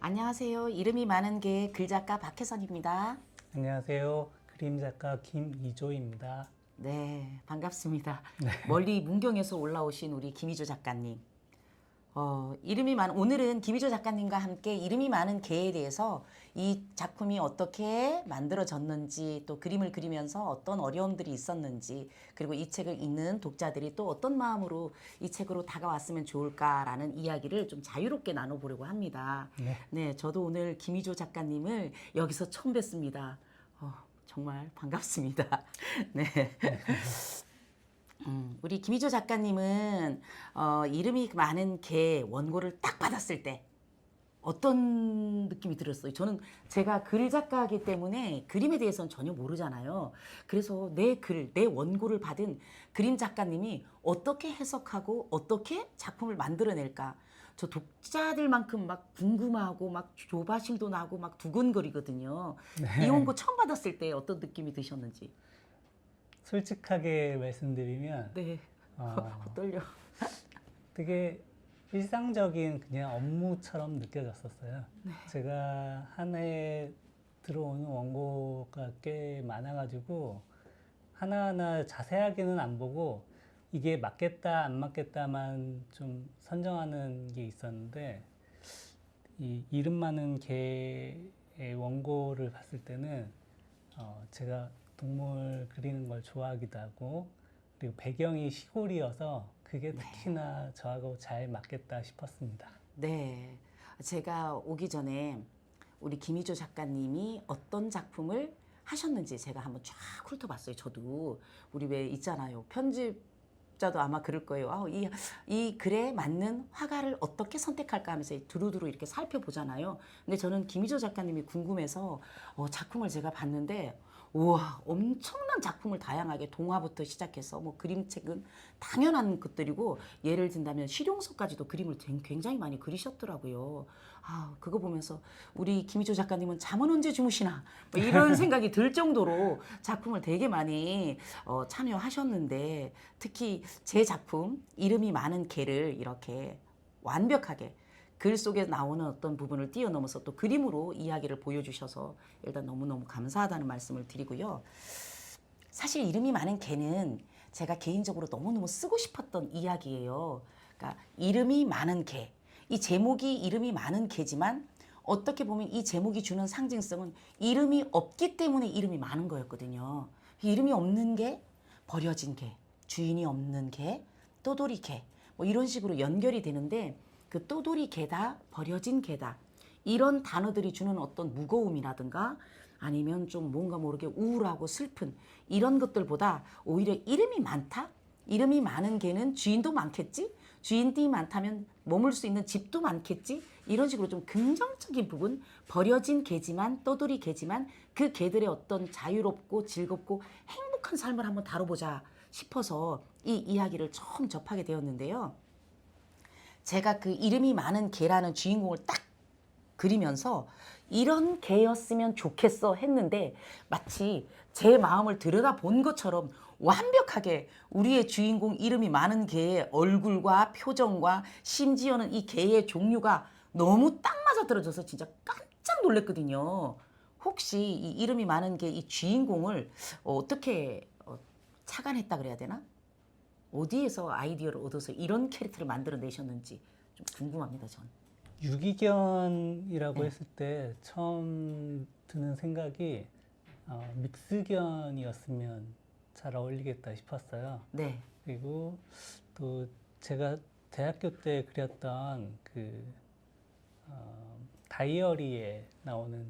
안녕하세요. 이름이 많은 개 글작가 박혜선입니다. 안녕하세요. 그림 작가 김이조입니다. 네, 반갑습니다. 멀리 문경에서 올라오신 우리 김희조 작가님. 오늘은 김희조 작가님과 함께 이름이 많은 개에 대해서 이 작품이 어떻게 만들어졌는지, 또 그림을 그리면서 어떤 어려움들이 있었는지, 그리고 이 책을 읽는 독자들이 또 어떤 마음으로 이 책으로 다가왔으면 좋을까라는 이야기를 좀 자유롭게 나눠보려고 합니다. 네, 저도 오늘 김희조 작가님을 여기서 처음 뵙습니다. 정말 반갑습니다. 네. 우리 김희조 작가님은 이름이 많은 개 원고를 딱 받았을 때 어떤 느낌이 들었어요? 저는 제가 글 작가이기 때문에 그림에 대해서는 전혀 모르잖아요. 그래서 내 원고를 받은 그림 작가님이 어떻게 해석하고 어떻게 작품을 만들어낼까? 저 독자들만큼 막 궁금하고 막 조바심도 나고 막 두근거리거든요. 이 원고 처음 받았을 때 어떤 느낌이 드셨는지. 솔직하게 말씀드리면 네. 떨려. 되게 일상적인 그냥 업무처럼 느껴졌었어요. 제가 한 해에 들어오는 원고가 꽤 많아가지고 하나하나 자세하게는 안 보고 이게 맞겠다 안 맞겠다만 좀 선정하는 게 있었는데, 이 이름 많은 개의 원고를 봤을 때는 제가 동물 그리는 걸 좋아하기도 하고, 그리고 배경이 시골이어서 그게 특히나 저하고 잘 맞겠다 싶었습니다. 네. 제가 오기 전에 우리 김희조 작가님이 어떤 작품을 하셨는지 제가 한번 쫙 훑어봤어요. 저도 우리 왜 있잖아요. 편집자도 아마 그럴 거예요. 이 글에 맞는 화가를 어떻게 선택할까 하면서 두루두루 이렇게 살펴보잖아요. 근데 저는 김희조 작가님이 궁금해서 작품을 제가 봤는데 우와, 엄청난 작품을 다양하게 동화부터 시작해서 뭐 그림책은 당연한 것들이고, 예를 든다면 실용서까지도 그림을 굉장히 많이 그리셨더라고요. 그거 보면서 우리 김희조 작가님은 잠은 언제 주무시나 뭐 이런 생각이 들 정도로 작품을 되게 많이 참여하셨는데, 특히 제 작품 이름이 많은 개를 이렇게 완벽하게 글 속에 나오는 어떤 부분을 뛰어넘어서 또 그림으로 이야기를 보여주셔서 일단 너무너무 감사하다는 말씀을 드리고요. 사실 이름이 많은 개는 제가 개인적으로 너무너무 쓰고 싶었던 이야기예요. 그러니까 이름이 많은 개. 이 제목이 이름이 많은 개지만 어떻게 보면 이 제목이 주는 상징성은 이름이 없기 때문에 이름이 많은 거였거든요. 이름이 없는 개, 버려진 개, 주인이 없는 개, 또돌이 개, 뭐 이런 식으로 연결이 되는데, 그 또돌이 개다, 버려진 개다, 이런 단어들이 주는 어떤 무거움이라든가 아니면 좀 뭔가 모르게 우울하고 슬픈 이런 것들보다 오히려 이름이 많다? 이름이 많은 개는 주인도 많겠지? 주인이 많다면 머물 수 있는 집도 많겠지? 이런 식으로 좀 긍정적인 부분, 버려진 개지만 떠돌이 개지만 그 개들의 어떤 자유롭고 즐겁고 행복한 삶을 한번 다뤄보자 싶어서 이 이야기를 처음 접하게 되었는데요. 제가 그 이름이 많은 개라는 주인공을 딱 그리면서 이런 개였으면 좋겠어 했는데, 마치 제 마음을 들여다본 것처럼 완벽하게 우리의 주인공 이름이 많은 개의 얼굴과 표정과 심지어는 이 개의 종류가 너무 딱 맞아떨어져서 진짜 깜짝 놀랐거든요. 혹시 이 이름이 많은 개 이 주인공을 어떻게 착안했다 그래야 되나? 어디에서 아이디어를 얻어서 이런 캐릭터를 만들어내셨는지 좀 궁금합니다, 전. 유기견이라고 네. 했을 때 처음 드는 생각이 믹스견이었으면 잘 어울리겠다 싶었어요. 네. 그리고 또 제가 대학교 때 그렸던 다이어리에 나오는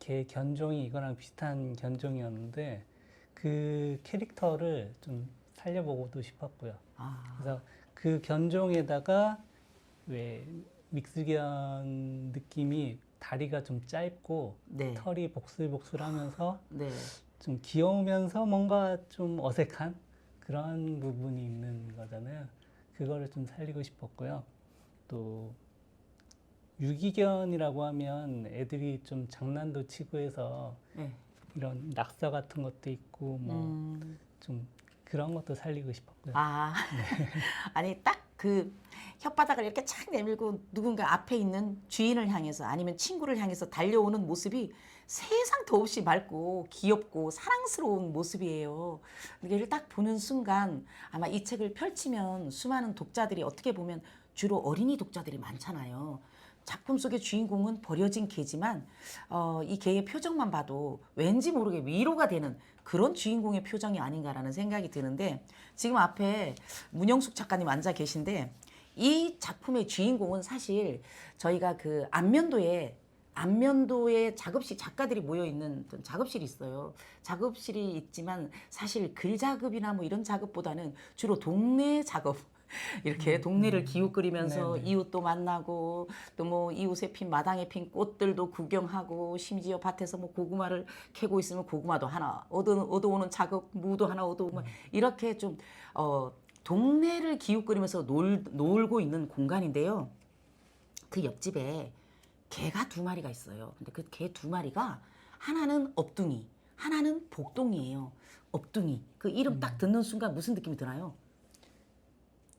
개 견종이 이거랑 비슷한 견종이었는데, 그 캐릭터를 좀 살려보고도 싶었고요. 그래서 그 견종에다가 왜 믹스견 느낌이 다리가 좀 짧고 네. 털이 복슬복슬하면서 네. 좀 귀여우면서 뭔가 좀 어색한 그런 부분이 있는 거잖아요. 그거를 좀 살리고 싶었고요. 또 유기견이라고 하면 애들이 좀 장난도 치고 해서 네. 이런 낙서 같은 것도 있고 뭐 좀 그런 것도 살리고 싶었고요. 아니 딱 그 혓바닥을 이렇게 착 내밀고 누군가 앞에 있는 주인을 향해서 아니면 친구를 향해서 달려오는 모습이 세상 더없이 맑고 귀엽고 사랑스러운 모습이에요. 이를 딱 보는 순간 아마 이 책을 펼치면 수많은 독자들이 어떻게 보면 주로 어린이 독자들이 많잖아요. 작품 속의 주인공은 버려진 개지만 이 개의 표정만 봐도 왠지 모르게 위로가 되는 그런 주인공의 표정이 아닌가라는 생각이 드는데 지금 앞에 문영숙 작가님 앉아 계신데 이 작품의 주인공은 사실 저희가 그 안면도에 작업실 작가들이 모여 있는 어떤 작업실이 있어요. 작업실이 있지만 사실 글 작업이나 뭐 이런 작업보다는 주로 동네 작업 이렇게 동네를 기웃거리면서 네네. 이웃도 만나고 또 뭐 이웃에 핀 마당에 핀 꽃들도 구경하고 심지어 밭에서 뭐 고구마를 캐고 있으면 고구마도 하나 얻어오는 작업 무도 하나 얻어오고 이렇게 좀 동네를 기웃거리면서 놀고 있는 공간인데요. 그 옆집에 개가 2마리가 있어요. 근데 그 개 2마리가 하나는 업둥이, 하나는 복동이에요. 업둥이. 그 이름 딱 듣는 순간 무슨 느낌이 드나요?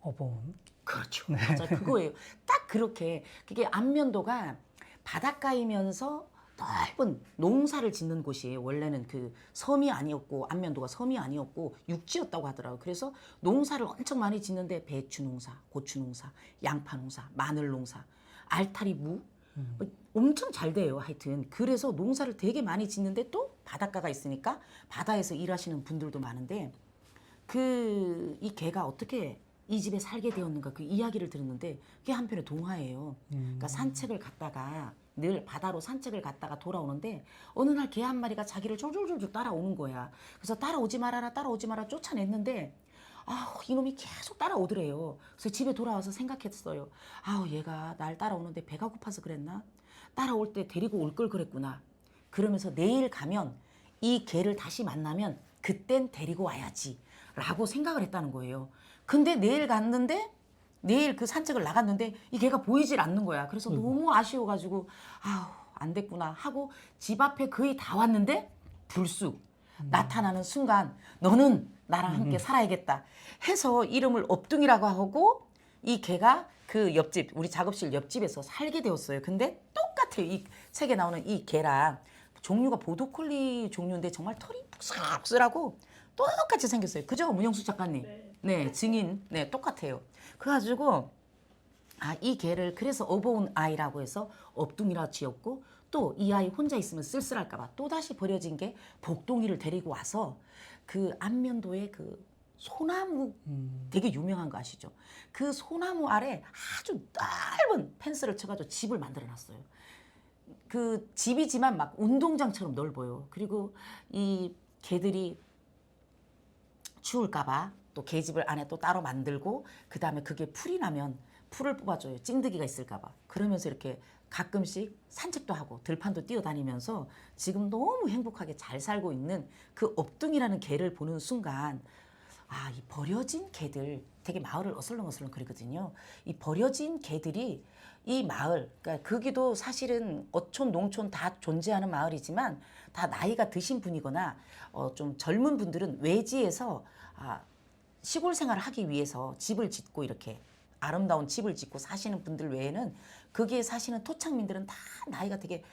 어본. 그렇죠. 맞아요. 그거예요. 딱 그렇게 그게 안면도가 바닷가이면서 넓은 농사를 짓는 곳이에요. 원래는 그 섬이 아니었고 안면도가 섬이 아니었고 육지였다고 하더라고요. 그래서 농사를 엄청 많이 짓는데 배추 농사, 고추 농사, 양파 농사, 마늘 농사, 알타리 무 뭐 엄청 잘 돼요. 하여튼 그래서 농사를 되게 많이 짓는데 또 바닷가가 있으니까 바다에서 일하시는 분들도 많은데 이 개가 어떻게 이 집에 살게 되었는가 그 이야기를 들었는데 그게 한편의 동화예요. 그러니까 산책을 갔다가 늘 바다로 산책을 갔다가 돌아오는데 어느 날 개 한 마리가 자기를 졸졸졸 따라오는 거야. 그래서 따라오지 말아라 쫓아냈는데 이놈이 계속 따라오더래요. 그래서 집에 돌아와서 생각했어요. 얘가 날 따라오는데 배가 고파서 그랬나? 따라올 때 데리고 올 걸 그랬구나. 그러면서 내일 가면 이 개를 다시 만나면 그땐 데리고 와야지 라고 생각을 했다는 거예요. 근데 내일 그 산책을 나갔는데 이 개가 보이질 않는 거야. 그래서 너무 아쉬워가지고 안 됐구나 하고 집 앞에 거의 다 왔는데 불쑥 나타나는 순간 너는 나랑 함께 살아야겠다 해서 이름을 업둥이라고 하고 이 개가 그 옆집 우리 작업실 옆집에서 살게 되었어요. 근데 똑같아요. 이 책에 나오는 이 개랑 종류가 보도콜리 종류인데 정말 털이 푹슬푹슬하고 똑같이 생겼어요. 그죠? 문영수 작가님. 네, 증인. 네, 똑같아요. 그래가지고 이 개를 그래서 업어온 아이라고 해서 업둥이라 지었고 또 이 아이 혼자 있으면 쓸쓸할까봐 또다시 버려진 게 복동이를 데리고 와서 그 안면도에 그 소나무 되게 유명한 거 아시죠? 그 소나무 아래 아주 넓은 펜스를 쳐가지고 집을 만들어 놨어요. 그 집이지만 막 운동장처럼 넓어요. 그리고 이 개들이 추울까봐 또 개집을 안에 또 따로 만들고 그 다음에 그게 풀이 나면 풀을 뽑아줘요. 찐득이가 있을까봐. 그러면서 이렇게 가끔씩 산책도 하고 들판도 뛰어다니면서 지금 너무 행복하게 잘 살고 있는 그 업둥이라는 개를 보는 순간 이 버려진 개들 되게 마을을 어슬렁어슬렁 그리거든요. 이 버려진 개들이 이 마을, 그러니까 거기도 사실은 어촌, 농촌 다 존재하는 마을이지만 다 나이가 드신 분이거나 좀 젊은 분들은 외지에서 시골 생활을 하기 위해서 집을 짓고 이렇게 아름다운 집을 짓고 사시는 분들 외에는 거기에 사시는 토착민들은 다 나이가 되게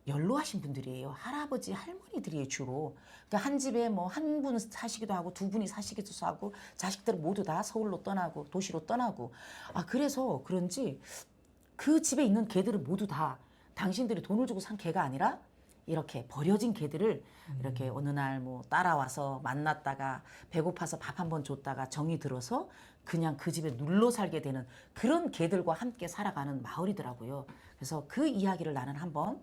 연로하신 분들이에요. 할아버지, 할머니들이에요, 주로. 그러니까 한 집에 뭐 한 분 사시기도 하고 두 분이 사시기도 하고 자식들은 모두 다 서울로 떠나고 도시로 떠나고 그래서 그런지 그 집에 있는 개들은 모두 다 당신들이 돈을 주고 산 개가 아니라 이렇게 버려진 개들을 이렇게 어느 날 뭐 따라와서 만났다가 배고파서 밥 한 번 줬다가 정이 들어서 그냥 그 집에 눌러 살게 되는 그런 개들과 함께 살아가는 마을이더라고요. 그래서 그 이야기를 나는 한번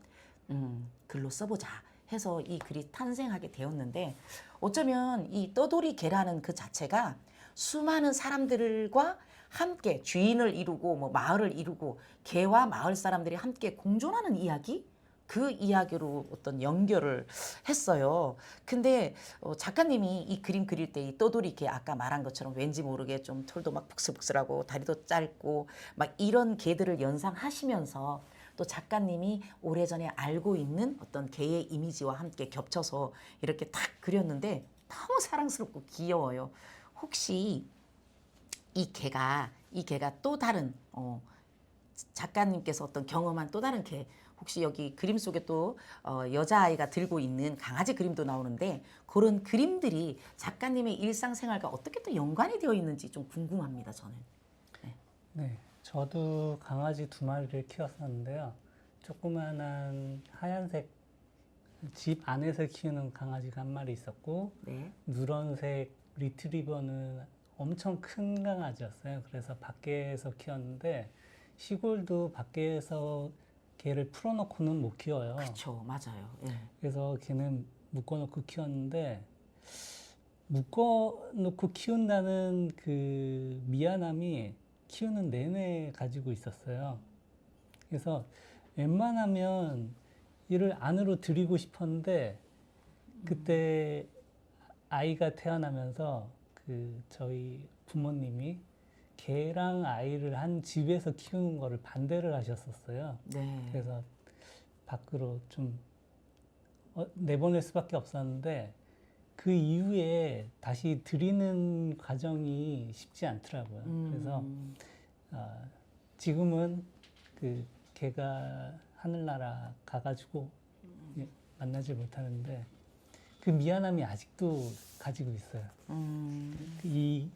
글로 써보자 해서 이 글이 탄생하게 되었는데 어쩌면 이 떠돌이 개라는 그 자체가 수많은 사람들과 함께 주인을 이루고 뭐 마을을 이루고 개와 마을 사람들이 함께 공존하는 이야기? 그 이야기로 어떤 연결을 했어요. 근데 작가님이 이 그림 그릴 때 이 떠돌이 개 아까 말한 것처럼 왠지 모르게 좀 털도 막 북슬북슬하고 다리도 짧고 막 이런 개들을 연상하시면서 또 작가님이 오래전에 알고 있는 어떤 개의 이미지와 함께 겹쳐서 이렇게 탁 그렸는데 너무 사랑스럽고 귀여워요. 혹시 이 개가 이 개가 또 다른 작가님께서 어떤 경험한 또 다른 개. 혹시 여기 그림 속에 또 여자아이가 들고 있는 강아지 그림도 나오는데 그런 그림들이 작가님의 일상생활과 어떻게 또 연관이 되어 있는지 좀 궁금합니다. 저는. 네, 저도 강아지 2마리를 키웠었는데요. 조그만한 하얀색 집 안에서 키우는 강아지가 1마리 있었고, 네. 누런색 리트리버는 엄청 큰 강아지였어요. 그래서 밖에서 키웠는데 시골도 밖에서 개를 풀어놓고는 못 키워요. 그렇죠. 맞아요. 예. 그래서 걔는 묶어놓고 키웠는데 묶어놓고 키운다는 그 미안함이 키우는 내내 가지고 있었어요. 그래서 웬만하면 얘를 안으로 들이고 싶었는데 그때 아이가 태어나면서 그 저희 부모님이 개랑 아이를 한 집에서 키우는 거를 반대를 하셨었어요. 네. 그래서 밖으로 좀 내보낼 수밖에 없었는데 그 이후에 다시 들이는 과정이 쉽지 않더라고요. 그래서 지금은 그 개가 하늘나라 가가지고 만나지 못하는데 그 미안함이 아직도 가지고 있어요. 이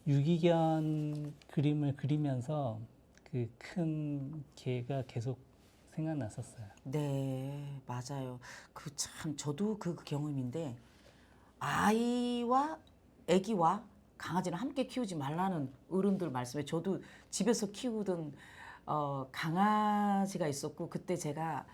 유기견 그림을 그리면서 그 큰 개가 계속 생각났었어요. 네, 맞아요. 그 참 저도 그 경험인데 아이와 아기와 강아지를 함께 키우지 말라는 어른들 말씀에 저도 집에서 키우던 강아지가 있었고 그때 제가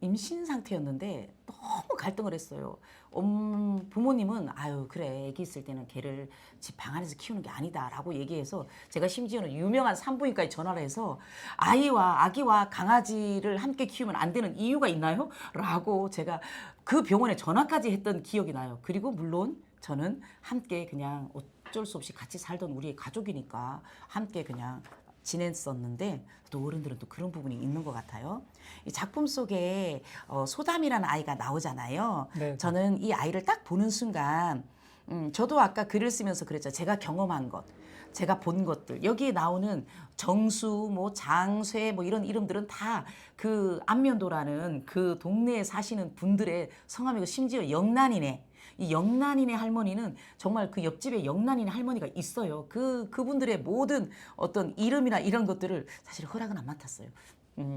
임신 상태였는데 너무 갈등을 했어요. 부모님은 아유 그래 애기 있을 때는 걔를 집 방 안에서 키우는 게 아니다라고 얘기해서 제가 심지어는 유명한 산부인과에 전화를 해서 아기와 강아지를 함께 키우면 안 되는 이유가 있나요? 라고 제가 그 병원에 전화까지 했던 기억이 나요. 그리고 물론 저는 함께 그냥 어쩔 수 없이 같이 살던 우리의 가족이니까 함께 그냥 지냈었는데 또 어른들은 또 그런 부분이 있는 것 같아요. 이 작품 속에 소담이라는 아이가 나오잖아요. 네. 저는 이 아이를 딱 보는 순간 저도 아까 글을 쓰면서 그랬죠. 제가 경험한 것, 제가 본 것들 여기에 나오는 정수, 뭐 장쇠, 뭐 이런 이름들은 다 그 안면도라는 그 동네에 사시는 분들의 성함이고 심지어 영란이네. 이 영란이네 할머니는 정말 그 옆집에 영란이네 할머니가 있어요. 그분들의 모든 어떤 이름이나 이런 것들을 사실 허락은 안 맡았어요.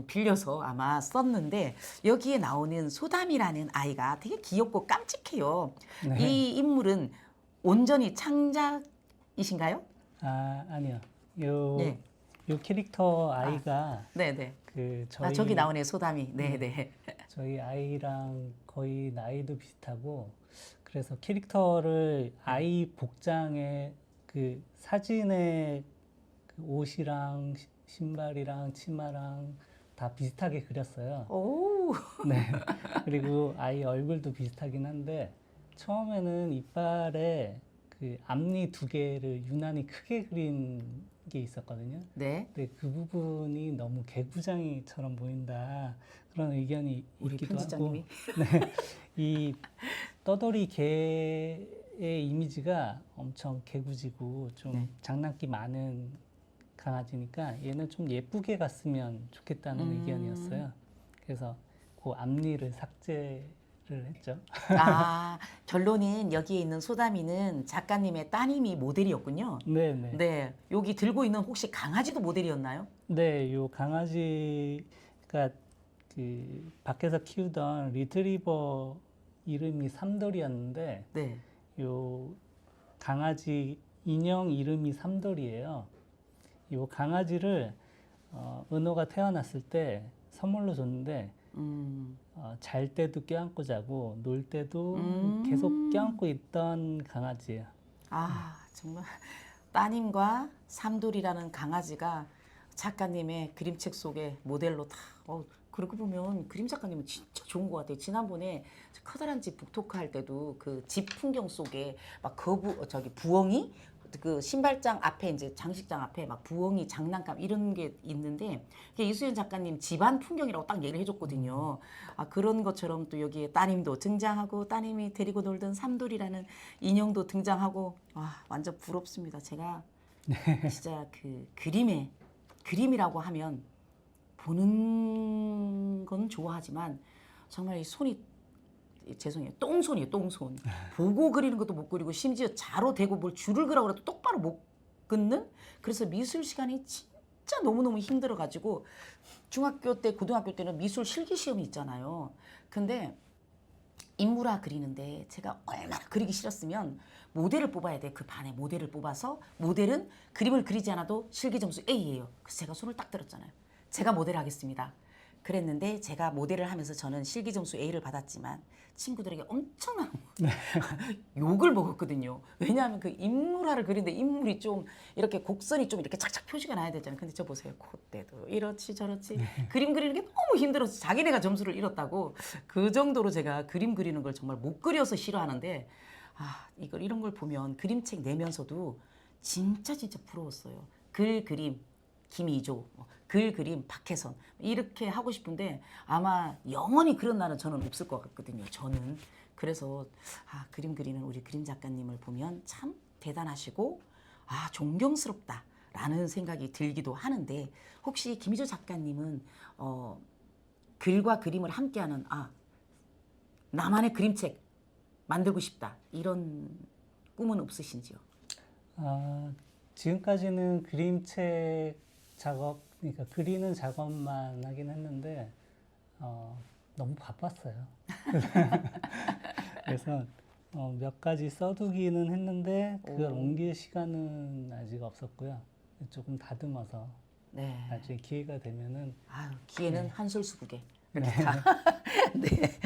빌려서 아마 썼는데 여기에 나오는 소담이라는 아이가 되게 귀엽고 깜찍해요. 네. 이 인물은 온전히 창작이신가요? 아니요. 네. 요 캐릭터 아이가 네네. 그 저희 저기 나오네 소담이. 네네. 저희 아이랑 거의 나이도 비슷하고 그래서 캐릭터를 아이 복장에 그 사진에 그 옷이랑 신발이랑 치마랑 다 비슷하게 그렸어요. 오. 네. 그리고 아이 얼굴도 비슷하긴 한데 처음에는 이빨에 그 앞니 2개를 유난히 크게 그린 게 있었거든요. 네. 근데 그 부분이 너무 개구장이처럼 보인다 그런 의견이 우리 있기도 편집장님이. 하고 네. 이 떠돌이 개의 이미지가 엄청 개구지고 좀 네. 장난기 많은 강아지니까 얘는 좀 예쁘게 갔으면 좋겠다는 의견이었어요. 그래서 그 앞니를 삭제를 했죠. 결론은 여기에 있는 소담이는 작가님의 따님이 모델이었군요. 네네. 네. 여기 들고 있는 혹시 강아지도 모델이었나요? 네, 요 강아지가 그 밖에서 키우던 리트리버 이름이 삼돌이었는데 네. 요 강아지 인형 이름이 삼돌이에요. 요 강아지를 은호가 태어났을 때 선물로 줬는데 잘 때도 껴안고 자고 놀 때도 계속 껴안고 있던 강아지예요. 정말 따님과 삼돌이라는 강아지가 작가님의 그림책 속에 모델로 다 그러고 보면 그림 작가님은 진짜 좋은 것 같아요. 지난번에 커다란 집 북토크 할 때도 그 집 풍경 속에 막 부엉이 그 신발장 앞에 이제 장식장 앞에 막 부엉이 장난감 이런 게 있는데 그게 이수연 작가님 집안 풍경이라고 딱 얘기를 해줬거든요. 그런 것처럼 또 여기에 따님도 등장하고 따님이 데리고 놀던 삼돌이라는 인형도 등장하고 완전 부럽습니다. 제가 진짜 그 그림이라고 하면 보는 건 좋아하지만 정말 이 손이 죄송해요. 똥손이에요, 똥손. 보고 그리는 것도 못 그리고 심지어 자로 대고 뭘 줄을 그라고 해도 똑바로 못 긋는? 그래서 미술 시간이 진짜 너무너무 힘들어가지고 중학교 때, 고등학교 때는 미술 실기 시험이 있잖아요. 근데 인물화 그리는데 제가 얼마나 그리기 싫었으면 모델을 뽑아야 돼. 그 반에 모델을 뽑아서 모델은 그림을 그리지 않아도 실기 점수 A예요. 그래서 제가 손을 딱 들었잖아요. 제가 모델 하겠습니다. 그랬는데 제가 모델을 하면서 저는 실기 점수 A를 받았지만 친구들에게 엄청난 욕을 먹었거든요. 왜냐하면 그 인물화를 그리는데 인물이 좀 이렇게 곡선이 좀 이렇게 착착 표시가 나야 되잖아요. 근데 저 보세요. 콧대도 이렇지 저렇지. 그림 그리는 게 너무 힘들어서 자기네가 점수를 잃었다고 그 정도로 제가 그림 그리는 걸 정말 못 그려서 싫어하는데 이런 걸 보면 그림책 내면서도 진짜 부러웠어요. 그림 김이조, 글 그림 박혜선 이렇게 하고 싶은데 아마 영원히 그런 날은 저는 없을 것 같거든요. 저는 그래서 그림 그리는 우리 그림 작가님을 보면 참 대단하시고 존경스럽다라는 생각이 들기도 하는데 혹시 김희조 작가님은 글과 그림을 함께하는 나만의 그림책 만들고 싶다 이런 꿈은 없으신지요? 지금까지는 그림책 작업, 그러니까 그리는 작업만 하긴 했는데 너무 바빴어요. 그래서 몇 가지 써두기는 했는데 그걸 옮길 시간은 아직 없었고요. 조금 다듬어서 네. 나중에 기회가 되면은 기회는 한솔수국에 이렇게 다. 네.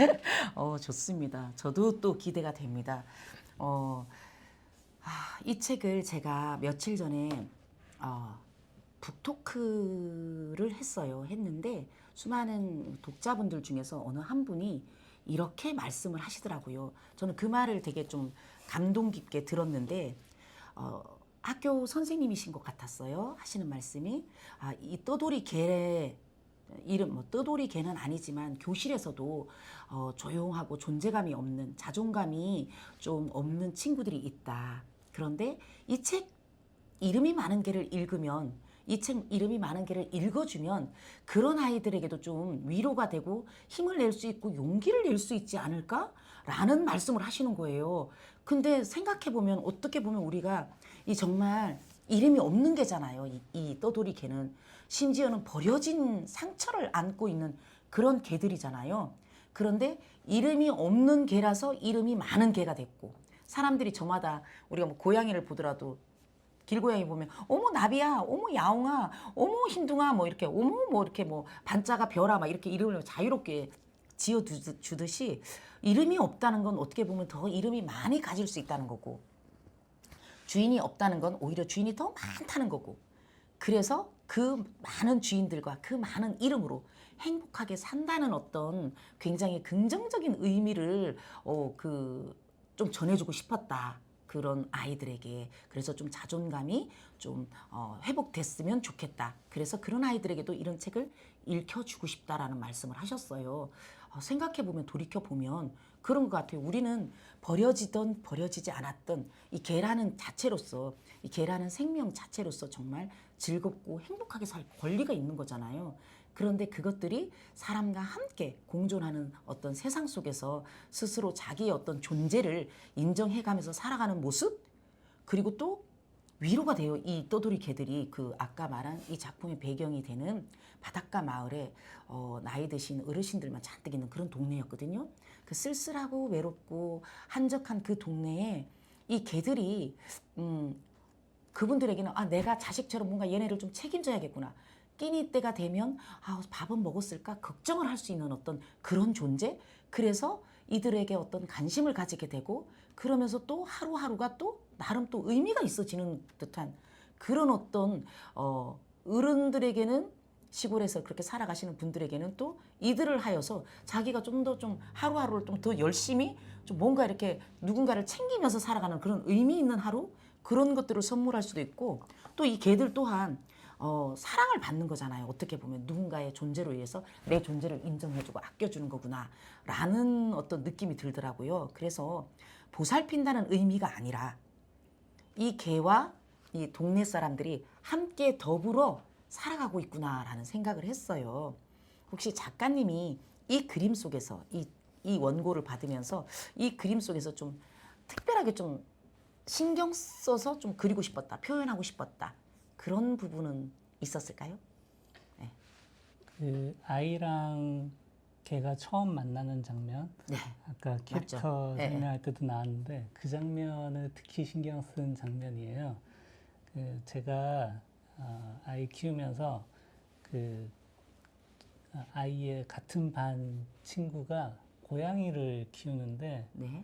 좋습니다. 저도 또 기대가 됩니다. 이 책을 제가 며칠 전에 북토크를 했는데 수많은 독자분들 중에서 어느 한 분이 이렇게 말씀을 하시더라고요. 저는 그 말을 되게 좀 감동 깊게 들었는데 학교 선생님이신 것 같았어요. 하시는 말씀이 이 떠돌이 개 이름 떠돌이 개는 아니지만 교실에서도 조용하고 존재감이 없는 자존감이 좀 없는 친구들이 있다. 그런데 이 책 이름이 많은 개를 읽으면 이 책 이름이 많은 개를 읽어주면 그런 아이들에게도 좀 위로가 되고 힘을 낼 수 있고 용기를 낼 수 있지 않을까라는 말씀을 하시는 거예요. 근데 생각해보면 어떻게 보면 우리가 이 정말 이름이 없는 개잖아요. 이 떠돌이 개는 심지어는 버려진 상처를 안고 있는 그런 개들이잖아요. 그런데 이름이 없는 개라서 이름이 많은 개가 됐고 사람들이 저마다 우리가 뭐 고양이를 보더라도 길고양이 보면 어머 나비야, 어머 야옹아, 어머 흰둥아 뭐 이렇게 어머 뭐 이렇게 뭐 반짝아 별아 막 이렇게 이름을 자유롭게 지어 주듯이 이름이 없다는 건 어떻게 보면 더 이름이 많이 가질 수 있다는 거고 주인이 없다는 건 오히려 주인이 더 많다는 거고 그래서 그 많은 주인들과 그 많은 이름으로 행복하게 산다는 어떤 굉장히 긍정적인 의미를 좀 전해주고 싶었다. 그런 아이들에게 그래서 좀 자존감이 좀 회복됐으면 좋겠다. 그래서 그런 아이들에게도 이런 책을 읽혀주고 싶다라는 말씀을 하셨어요. 생각해보면 돌이켜보면 그런 것 같아요. 우리는 버려지던 버려지지 않았던 이 개라는 자체로서 이 개라는 생명 자체로서 정말 즐겁고 행복하게 살 권리가 있는 거잖아요. 그런데 그것들이 사람과 함께 공존하는 어떤 세상 속에서 스스로 자기의 어떤 존재를 인정해가면서 살아가는 모습 그리고 또 위로가 돼요. 이 떠돌이 개들이 그 아까 말한 이 작품의 배경이 되는 바닷가 마을에 나이 드신 어르신들만 잔뜩 있는 그런 동네였거든요. 그 쓸쓸하고 외롭고 한적한 그 동네에 이 개들이 그분들에게는 내가 자식처럼 뭔가 얘네를 좀 책임져야겠구나. 끼니 때가 되면 밥은 먹었을까 걱정을 할 수 있는 어떤 그런 존재. 그래서 이들에게 어떤 관심을 가지게 되고 그러면서 또 하루하루가 또 나름 또 의미가 있어지는 듯한 그런 어떤 어른들에게는 시골에서 그렇게 살아가시는 분들에게는 또 이들을 하여서 자기가 좀 더 좀 하루하루를 좀 더 열심히 좀 뭔가 이렇게 누군가를 챙기면서 살아가는 그런 의미 있는 하루 그런 것들을 선물할 수도 있고 또 이 개들 또한 사랑을 받는 거잖아요. 어떻게 보면 누군가의 존재로 의해서 내 존재를 인정해주고 아껴주는 거구나 라는 어떤 느낌이 들더라고요. 그래서 보살핀다는 의미가 아니라 이 개와 이 동네 사람들이 함께 더불어 살아가고 있구나라는 생각을 했어요. 혹시 작가님이 이 그림 속에서 이 원고를 받으면서 이 그림 속에서 좀 특별하게 좀 신경 써서 좀 그리고 싶었다, 표현하고 싶었다 그런 부분은 있었을까요? 네. 그 아이랑 걔가 처음 만나는 장면, 네. 아까 캐릭터 네, 설명할 때도 나왔는데 그 장면을 특히 신경 쓴 장면이에요. 그 제가 아이 키우면서 그 아이의 같은 반 친구가 고양이를 키우는데 네.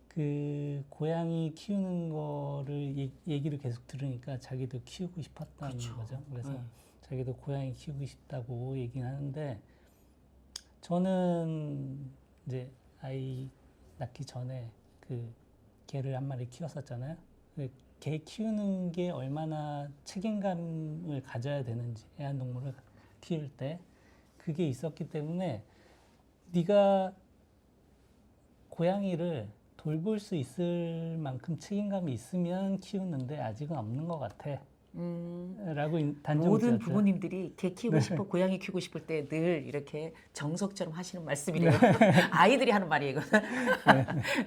그 고양이 키우는 거를 얘기를 계속 들으니까 자기도 키우고 싶었다는 그렇죠. 거죠. 그래서 네. 자기도 고양이 키우고 싶다고 얘기는 하는데 저는 이제 아이 낳기 전에 그 개를 한 마리 키웠었잖아요. 개 키우는 게 얼마나 책임감을 가져야 되는지 애완동물을 키울 때 그게 있었기 때문에 네가 고양이를 돌볼 수 있을 만큼 책임감이 있으면 키우는데 아직은 없는 것 같아. 라고 단정 모든 지었죠. 부모님들이 개 키우고 싶어 고양이 키우고 싶을 때 늘 이렇게 정석처럼 하시는 말씀이래요. 아이들이 하는 말이에요, 이거는.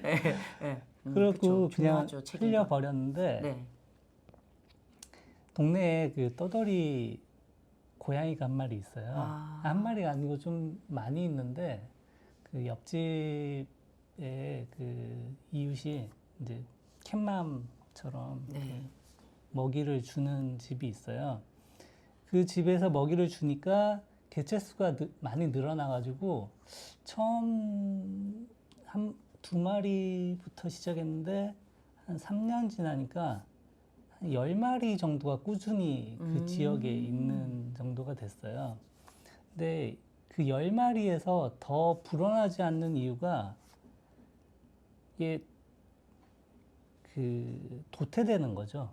네. 네. 그리고 그쵸. 그냥 중요하죠, 책임감. 흘려버렸는데 네. 동네에 그 떠돌이 고양이가 한 마리 있어요. 아. 한 마리가 아니고 좀 많이 있는데 그 옆집에 그 이웃이 이제 캣맘처럼 네. 먹이를 주는 집이 있어요. 그 집에서 먹이를 주니까 개체수가 많이 늘어나가지고 처음 한 2마리부터 시작했는데 한 3년 지나니까 한 10마리 정도가 꾸준히 그 지역에 있는 정도가 됐어요. 근데 그 10마리에서 더 불어나지 않는 이유가 이게 그 도태되는 거죠.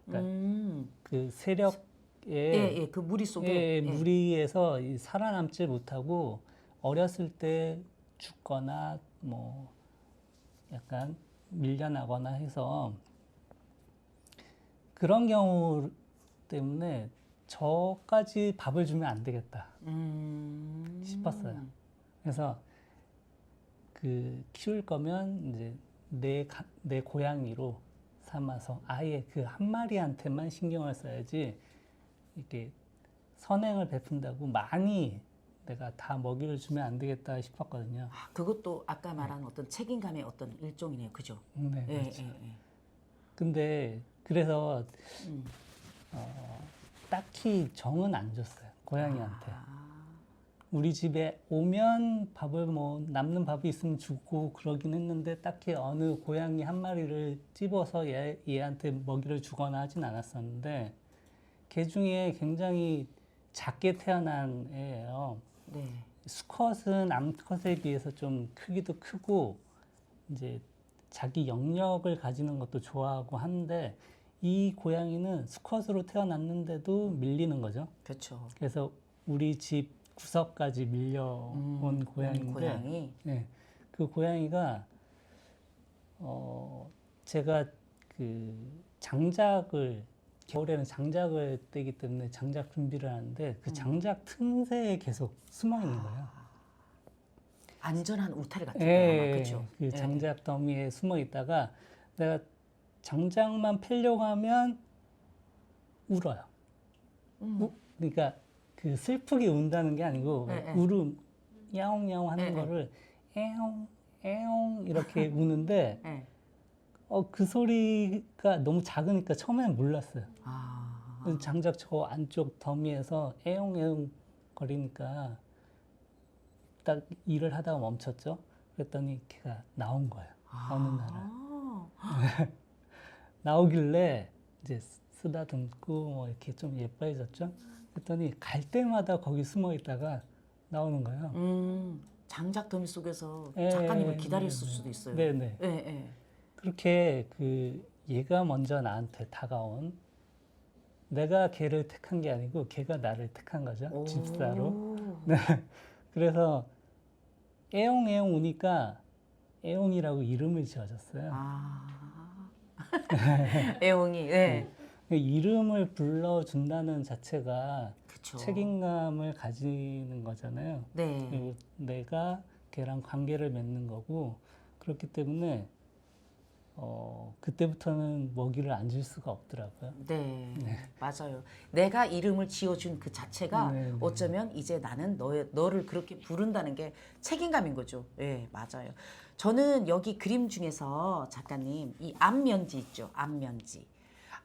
그러니까 그 세력에 예, 그 무리 속에. 예. 무리에서 살아남지 못하고 어렸을 때 죽거나 뭐 약간 밀려나거나 해서 그런 경우 때문에 저까지 밥을 주면 안 되겠다 싶었어요. 그래서 그 키울 거면 이제 내 고양이로 삼아서 아예 그 한 마리한테만 신경을 써야지 이렇게 선행을 베푼다고 많이 내가 다 먹이를 주면 안 되겠다 싶었거든요. 아, 그것도 아까 말한 어떤 책임감의 어떤 일종이네요, 그죠? 네, 예, 그렇죠. 예, 예. 근데 그래서 딱히 정은 안 줬어요, 고양이한테. 우리 집에 오면 밥을 뭐 남는 밥이 있으면 주고 그러긴 했는데 딱히 어느 고양이 한 마리를 집어서 얘한테 먹이를 주거나 하진 않았었는데 개 중에 굉장히 작게 태어난 애예요. 네. 수컷은 암컷에 비해서 좀 크기도 크고 이제 자기 영역을 가지는 것도 좋아하고 하는데 이 고양이는 수컷으로 태어났는데도 밀리는 거죠. 그렇죠. 그래서 우리 집 구석까지 밀려온 고양이인데 고양이. 네, 그 고양이가 제가 그 장작을 겨울에는 장작을 떼기 때문에 장작 준비를 하는데 그 장작 틈새에 계속 숨어 있는 거예요. 안전한 울타리 같은 예, 거 아마 그렇죠. 그 장작 더미에 숨어 있다가 내가 장작만 패려고 하면 울어요. 그러니까 그 슬프게 운다는 게 아니고 울음, 야옹야옹 하는 거를 에옹, 에옹 이렇게 우는데 그 소리가 너무 작으니까 처음에는 몰랐어요. 그래서 장작 저 안쪽 더미에서 에옹에옹 거리니까 딱 일을 하다가 멈췄죠. 그랬더니 걔가 나온 거예요. 어느 날은. 나오길래 이제 쓰다듬고 뭐 이렇게 좀 예뻐해졌죠. 그랬더니 갈 때마다 거기 숨어 있다가 나오는 거예요. 장작 더미 속에서 작가님을 기다렸을 수도 있어요. 네네. 예, 예. 그렇게 그 얘가 먼저 나한테 다가온 내가 걔를 택한 게 아니고 걔가 나를 택한 거죠. 집사로. 네. 그래서 애용애용 우니까 애용이라고 이름을 지어줬어요. 애홍이. 네. 이름을 불러준다는 자체가 그쵸. 책임감을 가지는 거잖아요. 네. 그리고 내가 걔랑 관계를 맺는 거고 그렇기 때문에 그때부터는 먹이를 안 줄 수가 없더라고요. 네, 맞아요. 내가 이름을 지어준 그 자체가 네, 네. 어쩌면 이제 나는 너를 그렇게 부른다는 게 책임감인 거죠. 네, 맞아요. 저는 여기 그림 중에서 작가님, 이 앞면지 있죠. 앞면지.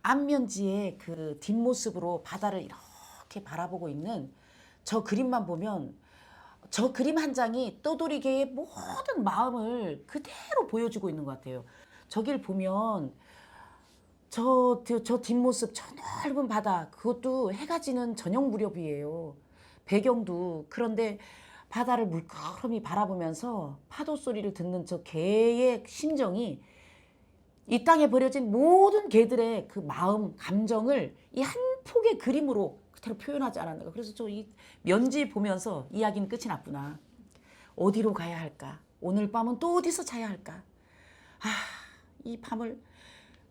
앞면지의 그 뒷모습으로 바다를 이렇게 바라보고 있는 저 그림만 보면 저 그림 한 장이 떠돌이개의 모든 마음을 그대로 보여주고 있는 것 같아요. 저길 보면 저 뒷모습, 저 넓은 바다, 그것도 해가 지는 저녁 무렵이에요. 배경도. 그런데 바다를 물끄러미 바라보면서 파도 소리를 듣는 저 개의 심정이 이 땅에 버려진 모든 개들의 그 마음, 감정을 이 한 폭의 그림으로 그대로 표현하지 않았는가. 그래서 저 이 면지 보면서 이야기는 끝이 났구나. 어디로 가야 할까? 오늘 밤은 또 어디서 자야 할까? 이 밤을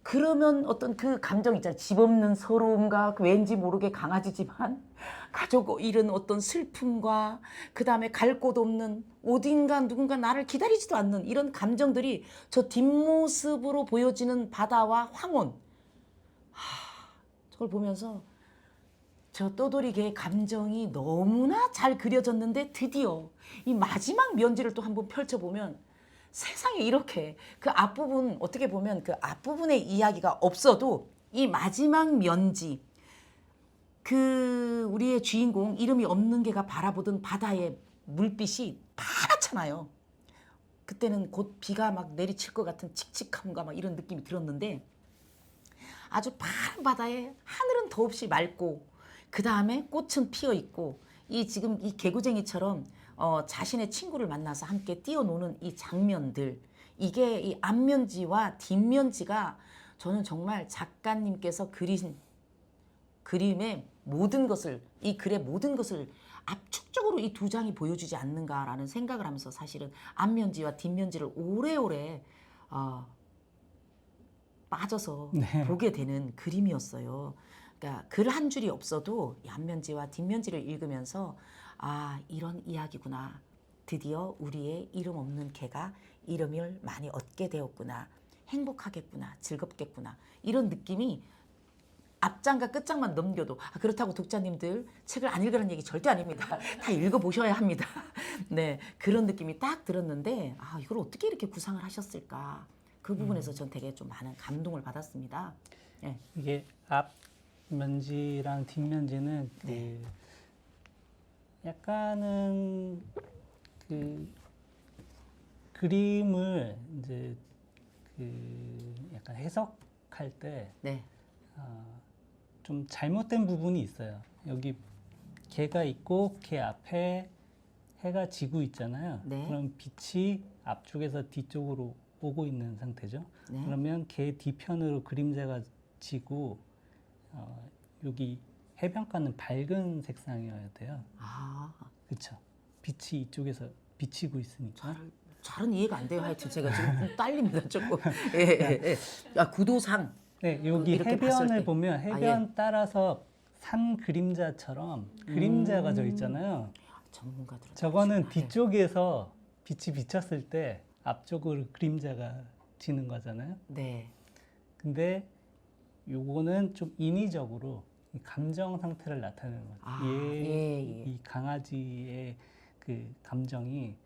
그러면 어떤 그 감정 있잖아요. 집 없는 서러움과 그 왠지 모르게 강아지지만 가족 잃은 어떤 슬픔과 그 다음에 갈 곳 없는 어딘가 누군가 나를 기다리지도 않는 이런 감정들이 저 뒷모습으로 보여지는 바다와 황혼. 저걸 보면서 저 떠돌이개의 감정이 너무나 잘 그려졌는데 드디어 이 마지막 면지를 또 한번 펼쳐보면 세상에 이렇게 그 앞부분 어떻게 보면 그 앞부분의 이야기가 없어도 이 마지막 면지 그 우리의 주인공 이름이 없는 개가 바라보던 바다의 물빛이 파랗잖아요. 그때는 곧 비가 막 내리칠 것 같은 칙칙함과 막 이런 느낌이 들었는데 아주 파란 바다에 하늘은 더없이 맑고 그 다음에 꽃은 피어 있고 이 지금 이 개구쟁이처럼 자신의 친구를 만나서 함께 뛰어노는 이 장면들 이게 이 앞면지와 뒷면지가 저는 정말 작가님께서 그린 그림의 모든 것을 이 글의 모든 것을 압축적으로 이 두 장이 보여주지 않는가라는 생각을 하면서 사실은 앞면지와 뒷면지를 오래오래 빠져서 네. 보게 되는 그림이었어요. 그러니까 글 한 줄이 없어도 이 앞면지와 뒷면지를 읽으면서 아 이런 이야기구나. 드디어 우리의 이름 없는 개가 이름을 많이 얻게 되었구나. 행복하겠구나. 즐겁겠구나. 이런 느낌이 앞장과 끝장만 넘겨도 그렇다고 독자님들 책을 안 읽으라는 얘기 절대 아닙니다. 다 읽어보셔야 합니다. 네, 그런 느낌이 딱 들었는데 이걸 어떻게 이렇게 구상을 하셨을까. 그 부분에서 전 되게 좀 많은 감동을 받았습니다. 네. 이게 앞면지랑 뒷면지는 네. 약간은 그 그림을 이제 그 약간 해석할 때 네. 좀 잘못된 부분이 있어요. 여기 개가 있고 개 앞에 해가 지고 있잖아요. 네. 그럼 빛이 앞쪽에서 뒤쪽으로 오고 있는 상태죠. 네. 그러면 개 뒤편으로 그림자가 지고 여기 해변가는 밝은 색상이어야 돼요. 그렇죠. 빛이 이쪽에서 비치고 있으니까. 잘은 이해가 안 돼요. 하여튼 제가 지금 좀 딸립니다. 조금. 예. 구도상. 네, 여기 이렇게 봤을 때. 해변을 보면 해변 따라서 산 그림자처럼 그림자가 져 있잖아요. 전문가들. 저거는 뒤쪽에서 빛이 비쳤을 때 앞쪽으로 그림자가 지는 거잖아요. 네. 근데 요거는 좀 인위적으로 이 감정 상태를 나타내는 거죠. 이 강아지의 그 감정이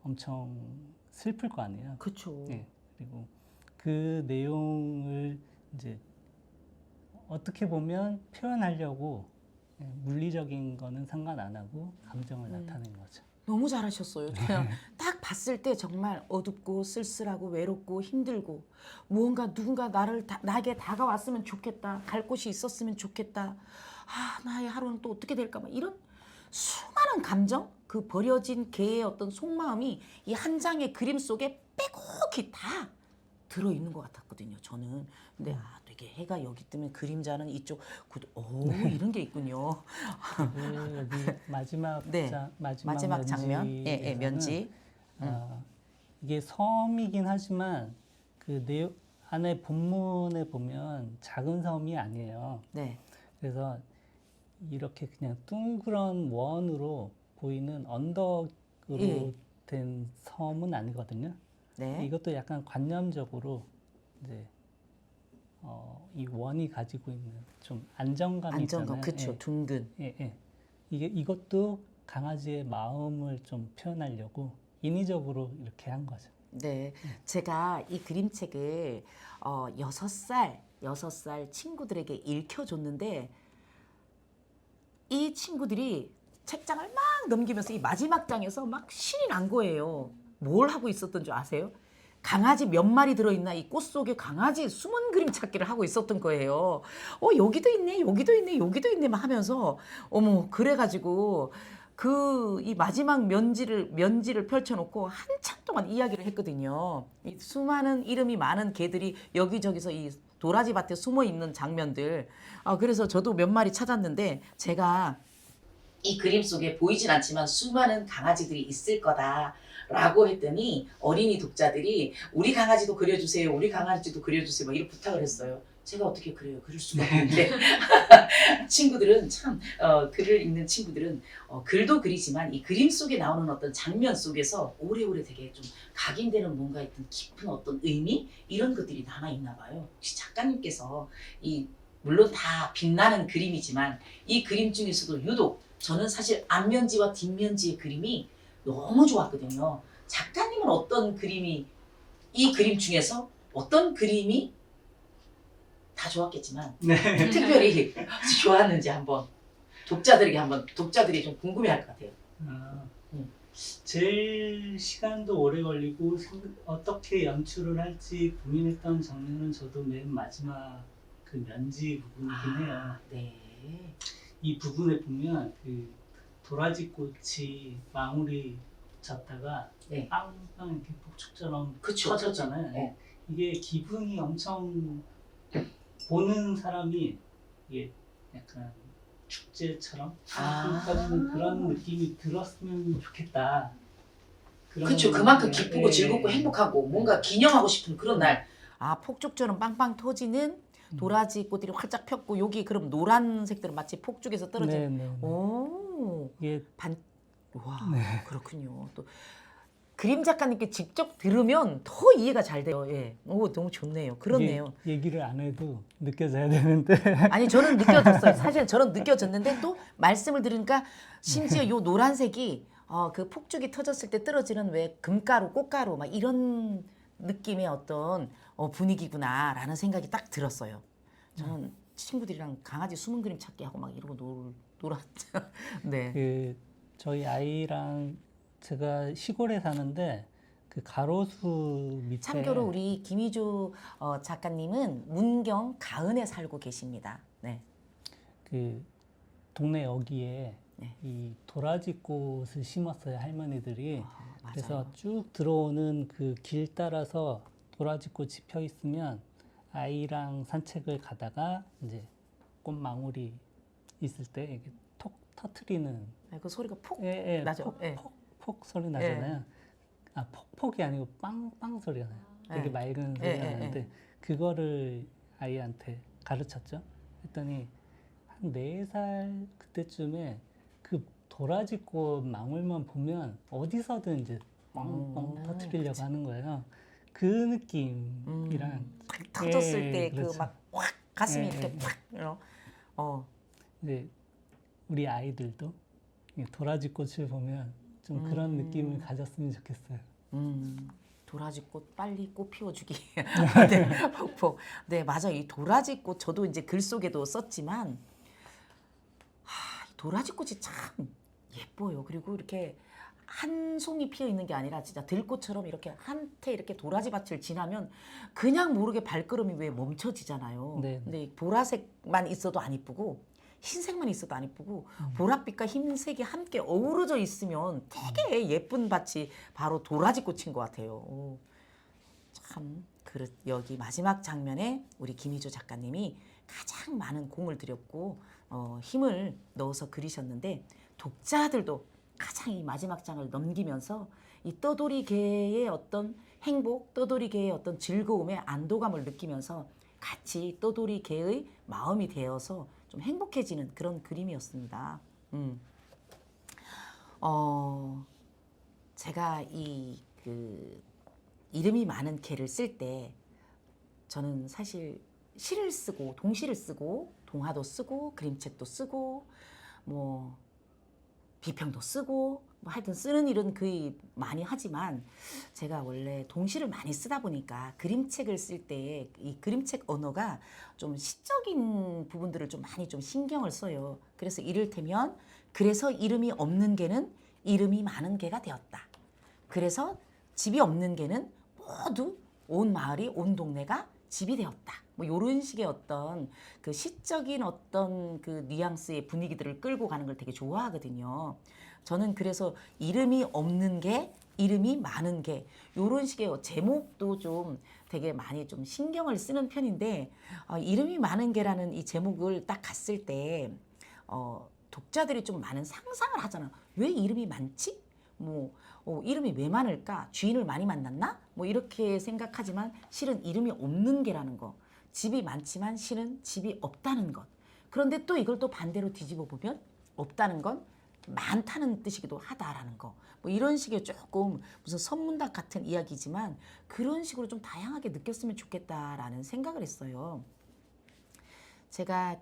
엄청 슬플 거 아니에요. 그렇죠. 네, 그리고 그 내용을 이제 어떻게 보면 표현하려고 물리적인 거는 상관 안 하고 감정을 나타낸 거죠. 너무 잘하셨어요. 그냥 딱 봤을 때 정말 어둡고 쓸쓸하고 외롭고 힘들고 무언가 누군가 나에게 다가왔으면 좋겠다. 갈 곳이 있었으면 좋겠다. 나의 하루는 또 어떻게 될까? 막 이런 수많은 감정, 그 버려진 개의 어떤 속마음이 이 한 장의 그림 속에 빼곡히 다 들어있는 것 같았거든요. 저는. 근데 되게 해가 여기 뜨면 그림자는 이쪽 이런 게 있군요. 여기 마지막 네. 마지막 장면, 면지. 이게 섬이긴 하지만 그 안에 본문에 보면 작은 섬이 아니에요. 네. 그래서 이렇게 그냥 둥그런 원으로 보이는 언덕으로 예. 된 섬은 아니거든요. 네. 이것도 약간 관념적으로 이제 이 원이 가지고 있는 좀 안정감이 안정감, 있잖아요. 그쵸. 둥근. 예. 이것도 강아지의 마음을 좀 표현하려고 인위적으로 이렇게 한 거죠. 네. 제가 이 그림책을 6살 친구들에게 읽혀줬는데 이 친구들이 책장을 막 넘기면서 이 마지막 장에서 막 신이 난 거예요. 뭘 하고 있었던 줄 아세요? 강아지 몇 마리 들어있나 이 꽃 속에 강아지 숨은 그림 찾기를 하고 있었던 거예요. 여기도 있네, 여기도 있네, 여기도 있네 막 하면서 어머 그래가지고 이 마지막 면지를 펼쳐놓고 한참 동안 이야기를 했거든요. 이 수많은 이름이 많은 개들이 여기저기서 이 도라지 밭에 숨어 있는 장면들. 그래서 저도 몇 마리 찾았는데 제가 이 그림 속에 보이진 않지만 수많은 강아지들이 있을 거다라고 했더니 어린이 독자들이 우리 강아지도 그려주세요. 우리 강아지도 그려주세요. 막 이런 부탁을 했어요. 제가 어떻게 그려요? 그릴 수가 없는데 친구들은 참 글을 읽는 친구들은 글도 그리지만 이 그림 속에 나오는 어떤 장면 속에서 오래오래 되게 좀 각인되는 뭔가 있던 깊은 어떤 의미 이런 것들이 남아있나 봐요. 혹시 작가님께서 물론 다 빛나는 그림이지만 이 그림 중에서도 유독 저는 사실 앞면지와 뒷면지의 그림이 너무 좋았거든요. 작가님은 어떤 그림이 이 그림 중에서 어떤 그림이 다 좋았겠지만 특별히 좋았는지 한번 독자들이 좀 궁금해할 것 같아요. 제일 시간도 오래 걸리고 어떻게 연출을 할지 고민했던 장면은 저도 맨 마지막 그 면지 부분이긴 해요. 네. 이 부분에 보면 그 도라지 꽃이 망울이 졌다가 네. 빵빵 이렇게 폭죽처럼 그쵸. 터졌잖아요. 네. 이게 기분이 엄청 보는 사람이 이게 약간 축제처럼 터지는 그런 느낌이 들었으면 좋겠다. 그렇죠. 그만큼 네, 기쁘고 네, 즐겁고 네. 행복하고 뭔가 기념하고 싶은 그런 날. 폭죽처럼 빵빵 터지는 도라지 꽃들이 활짝 폈고 여기 그럼 노란색들은 마치 폭죽에서 떨어진. 네. 오. 이게 와, 그렇군요. 또 그림 작가님께 직접 들으면 더 이해가 잘 돼요. 예. 너무 좋네요. 그렇네요. 이게 얘기를 안 해도 느껴져야 되는데 아니 저는 느껴졌어요. 사실 저는 느껴졌는데 또 말씀을 들으니까 심지어 요 노란색이 그 폭죽이 터졌을 때 떨어지는 왜 금가루, 꽃가루 막 이런 느낌의 어떤 분위기구나라는 생각이 딱 들었어요. 저는 친구들이랑 강아지 숨은 그림 찾기 하고 막 이러고 놀았죠. 네. 그 저희 아이랑 제가 시골에 사는데 그 가로수 밑에 참고로 우리 김희주 작가님은 문경 가은에 살고 계십니다. 네. 그 동네 여기에 네. 이 도라지 꽃을 심었어요 할머니들이. 맞아요. 그래서 쭉 들어오는 그 길 따라서 도라지 꽃이 펴 있으면 아이랑 산책을 가다가 이제 꽃망울이 있을 때 이렇게 톡 터트리는 그 소리가 폭 나죠. 나죠. 폭 소리 나잖아요. 폭폭이 아니고 빵빵 소리가 나요. 되게 맑은 소리가 나는데 그거를 아이한테 가르쳤죠. 했더니 한 4살 그때쯤에 그 도라지꽃 망울만 보면 어디서든 이제 뻥뻥 터트리려고 하는 거예요. 그 느낌이랑 탁 터졌을 때 그 그렇죠. 막 확 가슴이 이렇게 확 이제 우리 아이들도 이 도라지꽃을 보면 좀 그런 느낌을 가졌으면 좋겠어요. 도라지꽃 빨리 꽃 피워주기. 네, 폭폭. 네, 맞아요. 이 도라지꽃 저도 이제 글 속에도 썼지만 도라지꽃이 참 예뻐요. 그리고 이렇게 한 송이 피어 있는 게 아니라 진짜 들꽃처럼 이렇게 한테 이렇게 도라지밭을 지나면 그냥 모르게 발걸음이 왜 멈춰지잖아요. 네. 근데 보라색만 있어도 안 이쁘고 흰색만 있어도 안 이쁘고 보랏빛과 흰색이 함께 어우러져 있으면 되게 예쁜 밭이 바로 도라지꽃인 것 같아요. 참 여기 마지막 장면에 우리 김희주 작가님이 가장 많은 공을 들였고 힘을 넣어서 그리셨는데 독자들도 가장 이 마지막 장을 넘기면서 이 떠돌이개의 어떤 행복, 떠돌이개의 어떤 즐거움에 안도감을 느끼면서 같이 떠돌이개의 마음이 되어서 좀 행복해지는 그런 그림이었습니다. 제가 이름이 많은 개를 쓸 때 저는 사실 시를 쓰고 동시를 쓰고 동화도 쓰고 그림책도 쓰고 뭐 비평도 쓰고 뭐 하여튼 쓰는 일은 거의 많이 하지만 제가 원래 동시를 많이 쓰다 보니까 그림책을 쓸 때 이 그림책 언어가 좀 시적인 부분들을 좀 많이 좀 신경을 써요. 그래서 이를테면 그래서 이름이 없는 개는 이름이 많은 개가 되었다. 그래서 집이 없는 개는 모두 온 마을이 온 동네가 집이 되었다. 뭐 이런 식의 어떤 그 시적인 어떤 그 뉘앙스의 분위기들을 끌고 가는 걸 되게 좋아하거든요. 저는 그래서 이름이 없는 게 이름이 많은 게 이런 식의 제목도 좀 되게 많이 좀 신경을 쓰는 편인데 이름이 많은 게라는 이 제목을 딱 갔을 때 독자들이 좀 많은 상상을 하잖아. 왜 이름이 많지? 뭐 이름이 왜 많을까? 주인을 많이 만났나? 뭐 이렇게 생각하지만 실은 이름이 없는 게라는 거. 집이 많지만 실은 집이 없다는 것. 그런데 또 이걸 또 반대로 뒤집어 보면 없다는 건 많다는 뜻이기도 하다라는 거. 뭐 이런 식의 조금 무슨 선문답 같은 이야기지만 그런 식으로 좀 다양하게 느꼈으면 좋겠다라는 생각을 했어요. 제가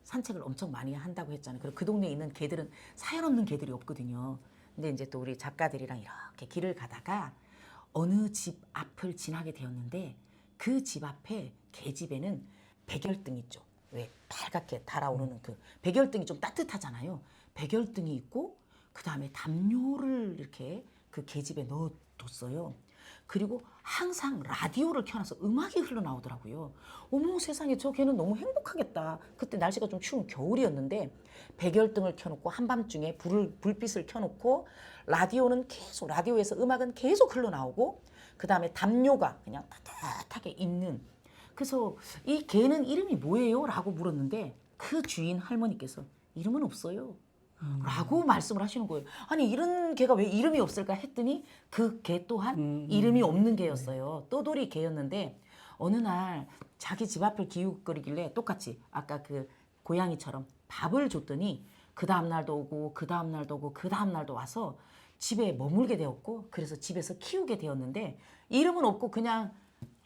산책을 엄청 많이 한다고 했잖아요. 그리고 그 동네에 있는 개들은 사연 없는 개들이 없거든요. 근데 이제 또 우리 작가들이랑 이렇게 길을 가다가 어느 집 앞을 지나게 되었는데 그 집 앞에 개집에는 백열등 있죠. 왜 빨갛게 달아오르는 그 백열등이 좀 따뜻하잖아요. 백열등이 있고 그 다음에 담요를 이렇게 그 개집에 넣어뒀어요. 그리고 항상 라디오를 켜놔서 음악이 흘러나오더라고요. 어머 세상에 저 개는 너무 행복하겠다. 그때 날씨가 좀 추운 겨울이었는데 백열등을 켜놓고 한밤중에 불빛을 켜놓고 라디오에서 음악은 계속 흘러나오고 그 다음에 담요가 그냥 따뜻하게 있는. 그래서 이 개는 이름이 뭐예요? 라고 물었는데 그 주인 할머니께서 이름은 없어요. 라고 말씀을 하시는 거예요. 아니 이런 개가 왜 이름이 없을까 했더니 그 개 또한 이름이 없는 개였어요. 떠돌이 개였는데 어느 날 자기 집 앞을 기웃거리길래 똑같이 아까 그 고양이처럼 밥을 줬더니 그 다음 날도 오고 그 다음 날도 오고 그 다음 날도 와서 집에 머물게 되었고 그래서 집에서 키우게 되었는데 이름은 없고 그냥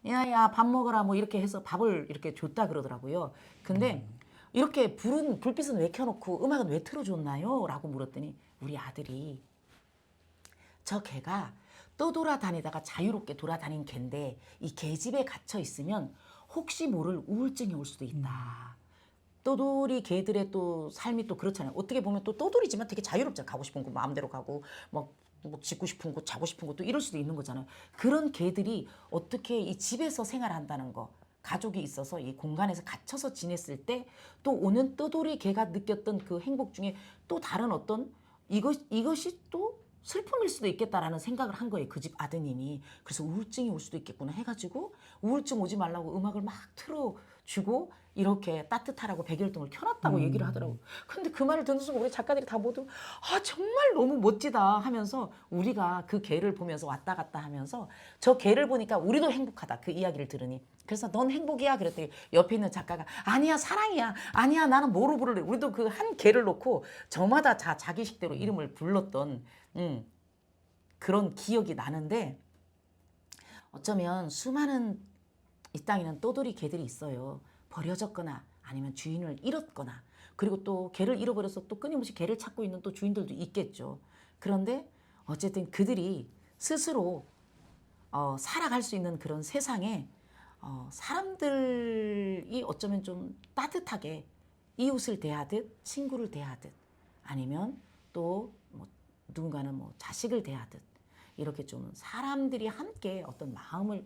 야야 밥 먹어라 뭐 이렇게 해서 밥을 이렇게 줬다 그러더라고요. 근데 이렇게 불빛은 왜 켜놓고 음악은 왜 틀어줬나요? 라고 물었더니 우리 아들이 저 개가 떠돌아다니다가 자유롭게 돌아다닌 개인데 이 개집에 갇혀 있으면 혹시 모를 우울증이 올 수도 있다. 떠돌이 개들의 또 삶이 또 그렇잖아요. 어떻게 보면 또 떠돌이지만 되게 자유롭잖아요. 가고 싶은 곳 마음대로 가고 뭐 짓고 싶은 곳 자고 싶은 곳도 이럴 수도 있는 거잖아요. 그런 개들이 어떻게 이 집에서 생활한다는 거. 가족이 있어서 이 공간에서 갇혀서 지냈을 때 또 오는 떠돌이 개가 느꼈던 그 행복 중에 또 다른 어떤 이것이 또 슬픔일 수도 있겠다라는 생각을 한 거예요. 그 집 아드님이. 그래서 우울증이 올 수도 있겠구나 해가지고 우울증 오지 말라고 음악을 막 틀어주고 이렇게 따뜻하라고 백열등을 켜놨다고 얘기를 하더라고. 근데 그 말을 듣는 순간 우리 작가들이 다 모두 정말 너무 멋지다 하면서 우리가 그 개를 보면서 왔다 갔다 하면서 저 개를 보니까 우리도 행복하다 그 이야기를 들으니. 그래서 넌 행복이야 그랬더니 옆에 있는 작가가 아니야 사랑이야 아니야 나는 뭐로 부를래. 우리도 그 한 개를 놓고 저마다 자기 식대로 이름을 불렀던 그런 기억이 나는데 어쩌면 수많은 이 땅에는 떠돌이 개들이 있어요. 버려졌거나 아니면 주인을 잃었거나 그리고 또 개를 잃어버려서 또 끊임없이 개를 찾고 있는 또 주인들도 있겠죠. 그런데 어쨌든 그들이 스스로 살아갈 수 있는 그런 세상에 사람들이 어쩌면 좀 따뜻하게 이웃을 대하듯 친구를 대하듯 아니면 또 뭐 누군가는 뭐 자식을 대하듯 이렇게 좀 사람들이 함께 어떤 마음을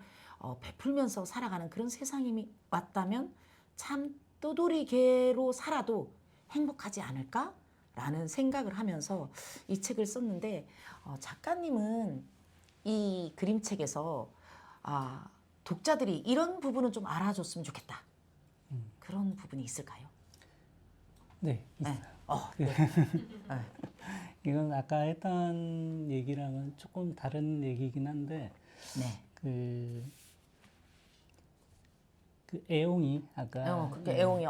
베풀면서 살아가는 그런 세상이 왔다면 참 떠돌이 개로 살아도 행복하지 않을까라는 생각을 하면서 이 책을 썼는데 작가님은 이 그림책에서 독자들이 이런 부분은 좀 알아줬으면 좋겠다. 그런 부분이 있을까요? 네, 있어요. 네. 네. 이건 아까 했던 얘기랑은 조금 다른 얘기긴 한데 네. 그 애용이 아까 그러니까 애옹이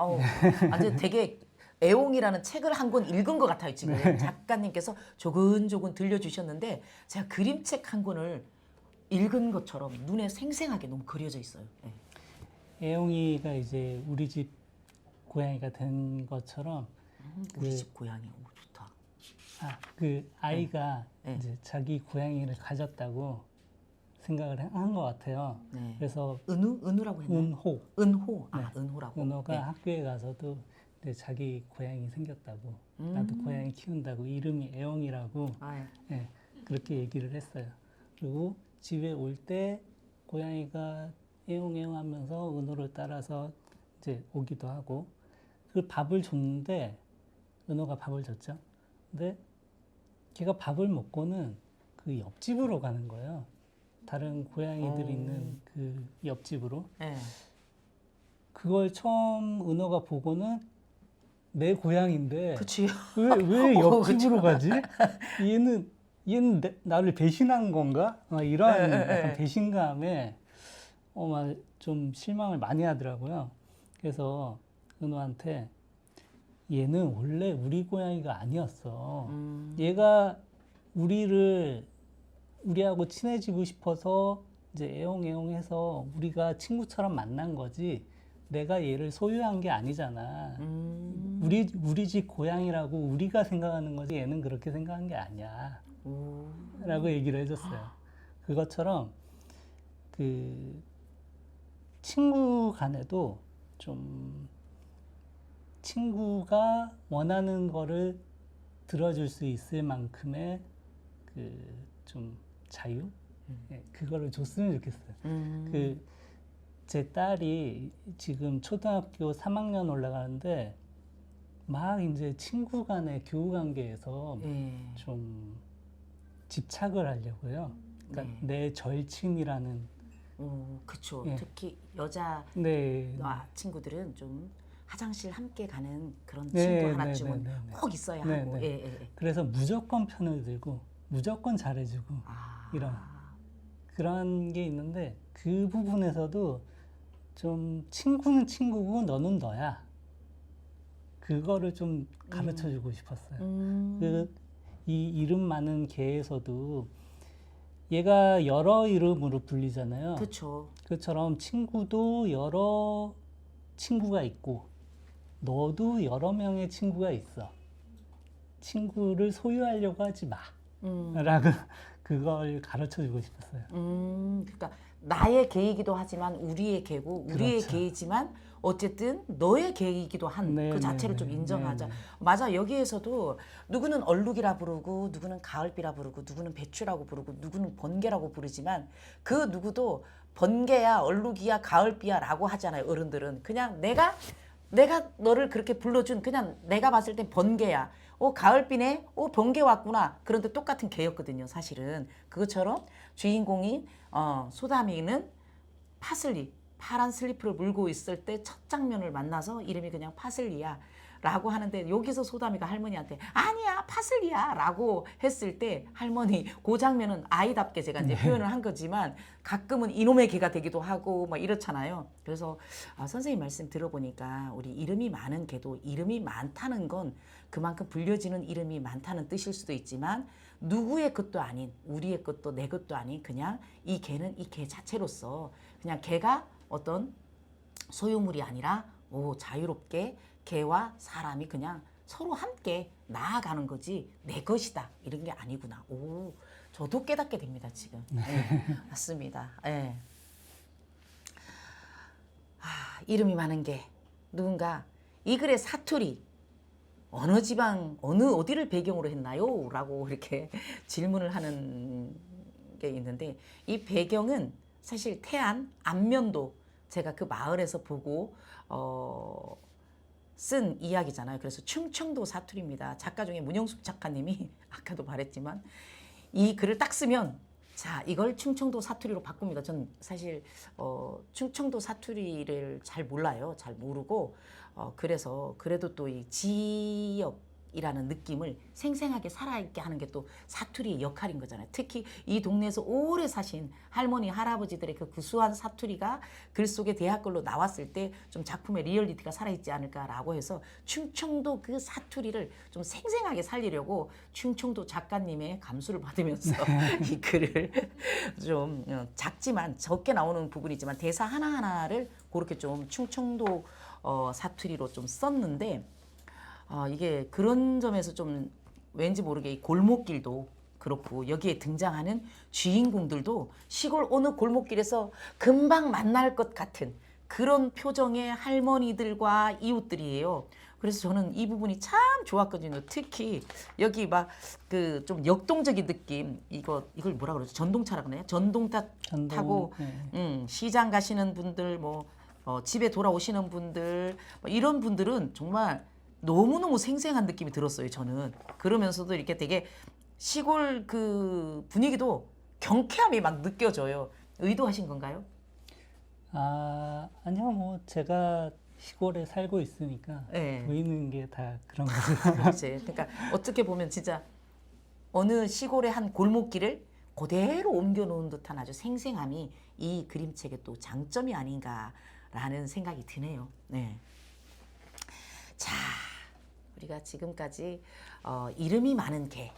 아주 되게 애옹이라는 책을 한 권 읽은 것 같아요 지금 작가님께서 조근조근 들려주셨는데 제가 그림책 한 권을 읽은 것처럼 눈에 생생하게 너무 그려져 있어요. 네. 애용이가 이제 우리 집 고양이가 된 것처럼 우리 집 고양이 좋다. 그 아이가 네. 이제 자기 고양이를 가졌다고 생각을 한 것 같아요. 네. 그래서 은우라고 했나요? 은호 은호. 네. 은호라고. 은호가 네. 학교에 가서도 이제 자기 고양이 생겼다고 나도 고양이 키운다고 이름이 애용이라고 네, 그렇게 얘기를 했어요. 그리고 집에 올 때 고양이가 애용애용 하면서 은호를 따라서 이제 오기도 하고 그 밥을 줬는데 은호가 밥을 줬죠. 근데 걔가 밥을 먹고는 그 옆집으로 가는 거예요. 다른 고양이들이 있는 그 옆집으로. 네. 그걸 처음 은호가 보고는 내 고양인데 그치. 왜 옆집으로 가지? 얘는 나를 배신한 건가? 막 이런 약간 배신감에 막 좀 실망을 많이 하더라고요. 그래서 은호한테 얘는 원래 우리 고양이가 아니었어. 얘가 우리하고 친해지고 싶어서 이제 애용애용해서 우리가 친구처럼 만난 거지. 내가 얘를 소유한 게 아니잖아. 우리 집 고양이라고 우리가 생각하는 거지 얘는 그렇게 생각한 게 아니야. 라고 얘기를 해줬어요. 그것처럼 그 친구 간에도 좀 친구가 원하는 거를 들어줄 수 있을 만큼의 그 좀 자유? 네, 그거를 줬으면 좋겠어요. 제 딸이 지금 초등학교 3학년 올라가는데 막 이제 친구 간의 교우 관계에서 좀 집착을 하려고요. 그러니까 내 절친이라는 그쵸. 예. 특히 여자 네. 친구들은 좀 화장실 함께 가는 그런 네, 친구 하나쯤은 네. 꼭 있어야 네, 하고. 네. 그래서 무조건 편을 들고 무조건 잘해주고 이런 그런 게 있는데 그 부분에서도 좀 친구는 친구고 너는 너야. 그거를 좀 가르쳐주고 싶었어요. 이 이름 많은 개에서도 얘가 여러 이름으로 불리잖아요. 그렇죠. 그처럼 친구도 여러 친구가 있고 너도 여러 명의 친구가 있어. 친구를 소유하려고 하지 마. 라고 그걸 가르쳐주고 싶었어요. 그러니까 나의 개이기도 하지만 우리의 개고 우리의 그렇죠. 개이지만 어쨌든 너의 개이기도 한 네, 그 자체를 네, 좀 네, 인정하자. 네, 네. 맞아. 여기에서도 누구는 얼룩이라 부르고 누구는 가을비라 부르고 누구는 배추라고 부르고 누구는 번개라고 부르지만 그 누구도 번개야 얼룩이야 가을비야 라고 하잖아요. 어른들은 그냥 내가 너를 그렇게 불러준 그냥 내가 봤을 땐 번개야. 가을비네. 번개 왔구나. 그런데 똑같은 개였거든요. 사실은. 그것처럼 주인공인 소다미는 파슬리, 파란 슬리퍼를 물고 있을 때 첫 장면을 만나서 이름이 그냥 파슬리야 라고 하는데 여기서 소다미가 할머니한테 아니야 파슬리야 라고 했을 때 할머니 그 장면은 아이답게 제가 이제 표현을 한 거지만 가끔은 이놈의 개가 되기도 하고 막 이렇잖아요. 그래서 선생님 말씀 들어보니까 우리 이름이 많은 개도 이름이 많다는 건 그만큼 불려지는 이름이 많다는 뜻일 수도 있지만 누구의 것도 아닌 우리의 것도 내 것도 아닌 그냥 이 개는 이 개 자체로서 그냥 개가 어떤 소유물이 아니라 자유롭게 개와 사람이 그냥 서로 함께 나아가는 거지 내 것이다 이런 게 아니구나. 저도 깨닫게 됩니다 지금. 네, 맞습니다. 네. 이름이 많은 게 누군가 이 글의 사투리 어느 지방 어느 어디를 배경으로 했나요? 라고 이렇게 질문을 하는 게 있는데 이 배경은 사실 태안 안면도 제가 그 마을에서 보고 쓴 이야기잖아요. 그래서 충청도 사투리입니다. 작가 중에 문영숙 작가님이 아까도 말했지만 이 글을 딱 쓰면 자 이걸 충청도 사투리로 바꿉니다. 전 사실 충청도 사투리를 잘 몰라요. 잘 모르고 그래서 그래도 또 이 지역 이라는 느낌을 생생하게 살아있게 하는 게 또 사투리의 역할인 거잖아요. 특히 이 동네에서 오래 사신 할머니, 할아버지들의 그 구수한 사투리가 글 속에 대학글로 나왔을 때 좀 작품의 리얼리티가 살아있지 않을까라고 해서 충청도 그 사투리를 좀 생생하게 살리려고 충청도 작가님의 감수를 받으면서 이 글을 좀 작지만 적게 나오는 부분이지만 대사 하나하나를 그렇게 좀 충청도 사투리로 좀 썼는데 이게 그런 점에서 좀 왠지 모르게 이 골목길도 그렇고 여기에 등장하는 주인공들도 시골 어느 골목길에서 금방 만날 것 같은 그런 표정의 할머니들과 이웃들이에요. 그래서 저는 이 부분이 참 좋았거든요. 특히 여기 막 그 좀 역동적인 느낌 이걸 뭐라 그러죠? 전동차라 그러나요? 전동차 타고 시장 가시는 분들 뭐 집에 돌아오시는 분들 뭐 이런 분들은 정말 너무너무 생생한 느낌이 들었어요, 저는. 그러면서도 이렇게 되게 시골 그 분위기도 경쾌함이 막 느껴져요. 의도하신 건가요? 아니요, 뭐 제가 시골에 살고 있으니까 네. 보이는 게 다 그런 거죠. 그렇지. 그러니까 어떻게 보면 진짜 어느 시골의 한 골목길을 그대로 옮겨놓은 듯한 아주 생생함이 이 그림책의 또 장점이 아닌가라는 생각이 드네요. 네. 자, 우리가 지금까지 이름이 많은 개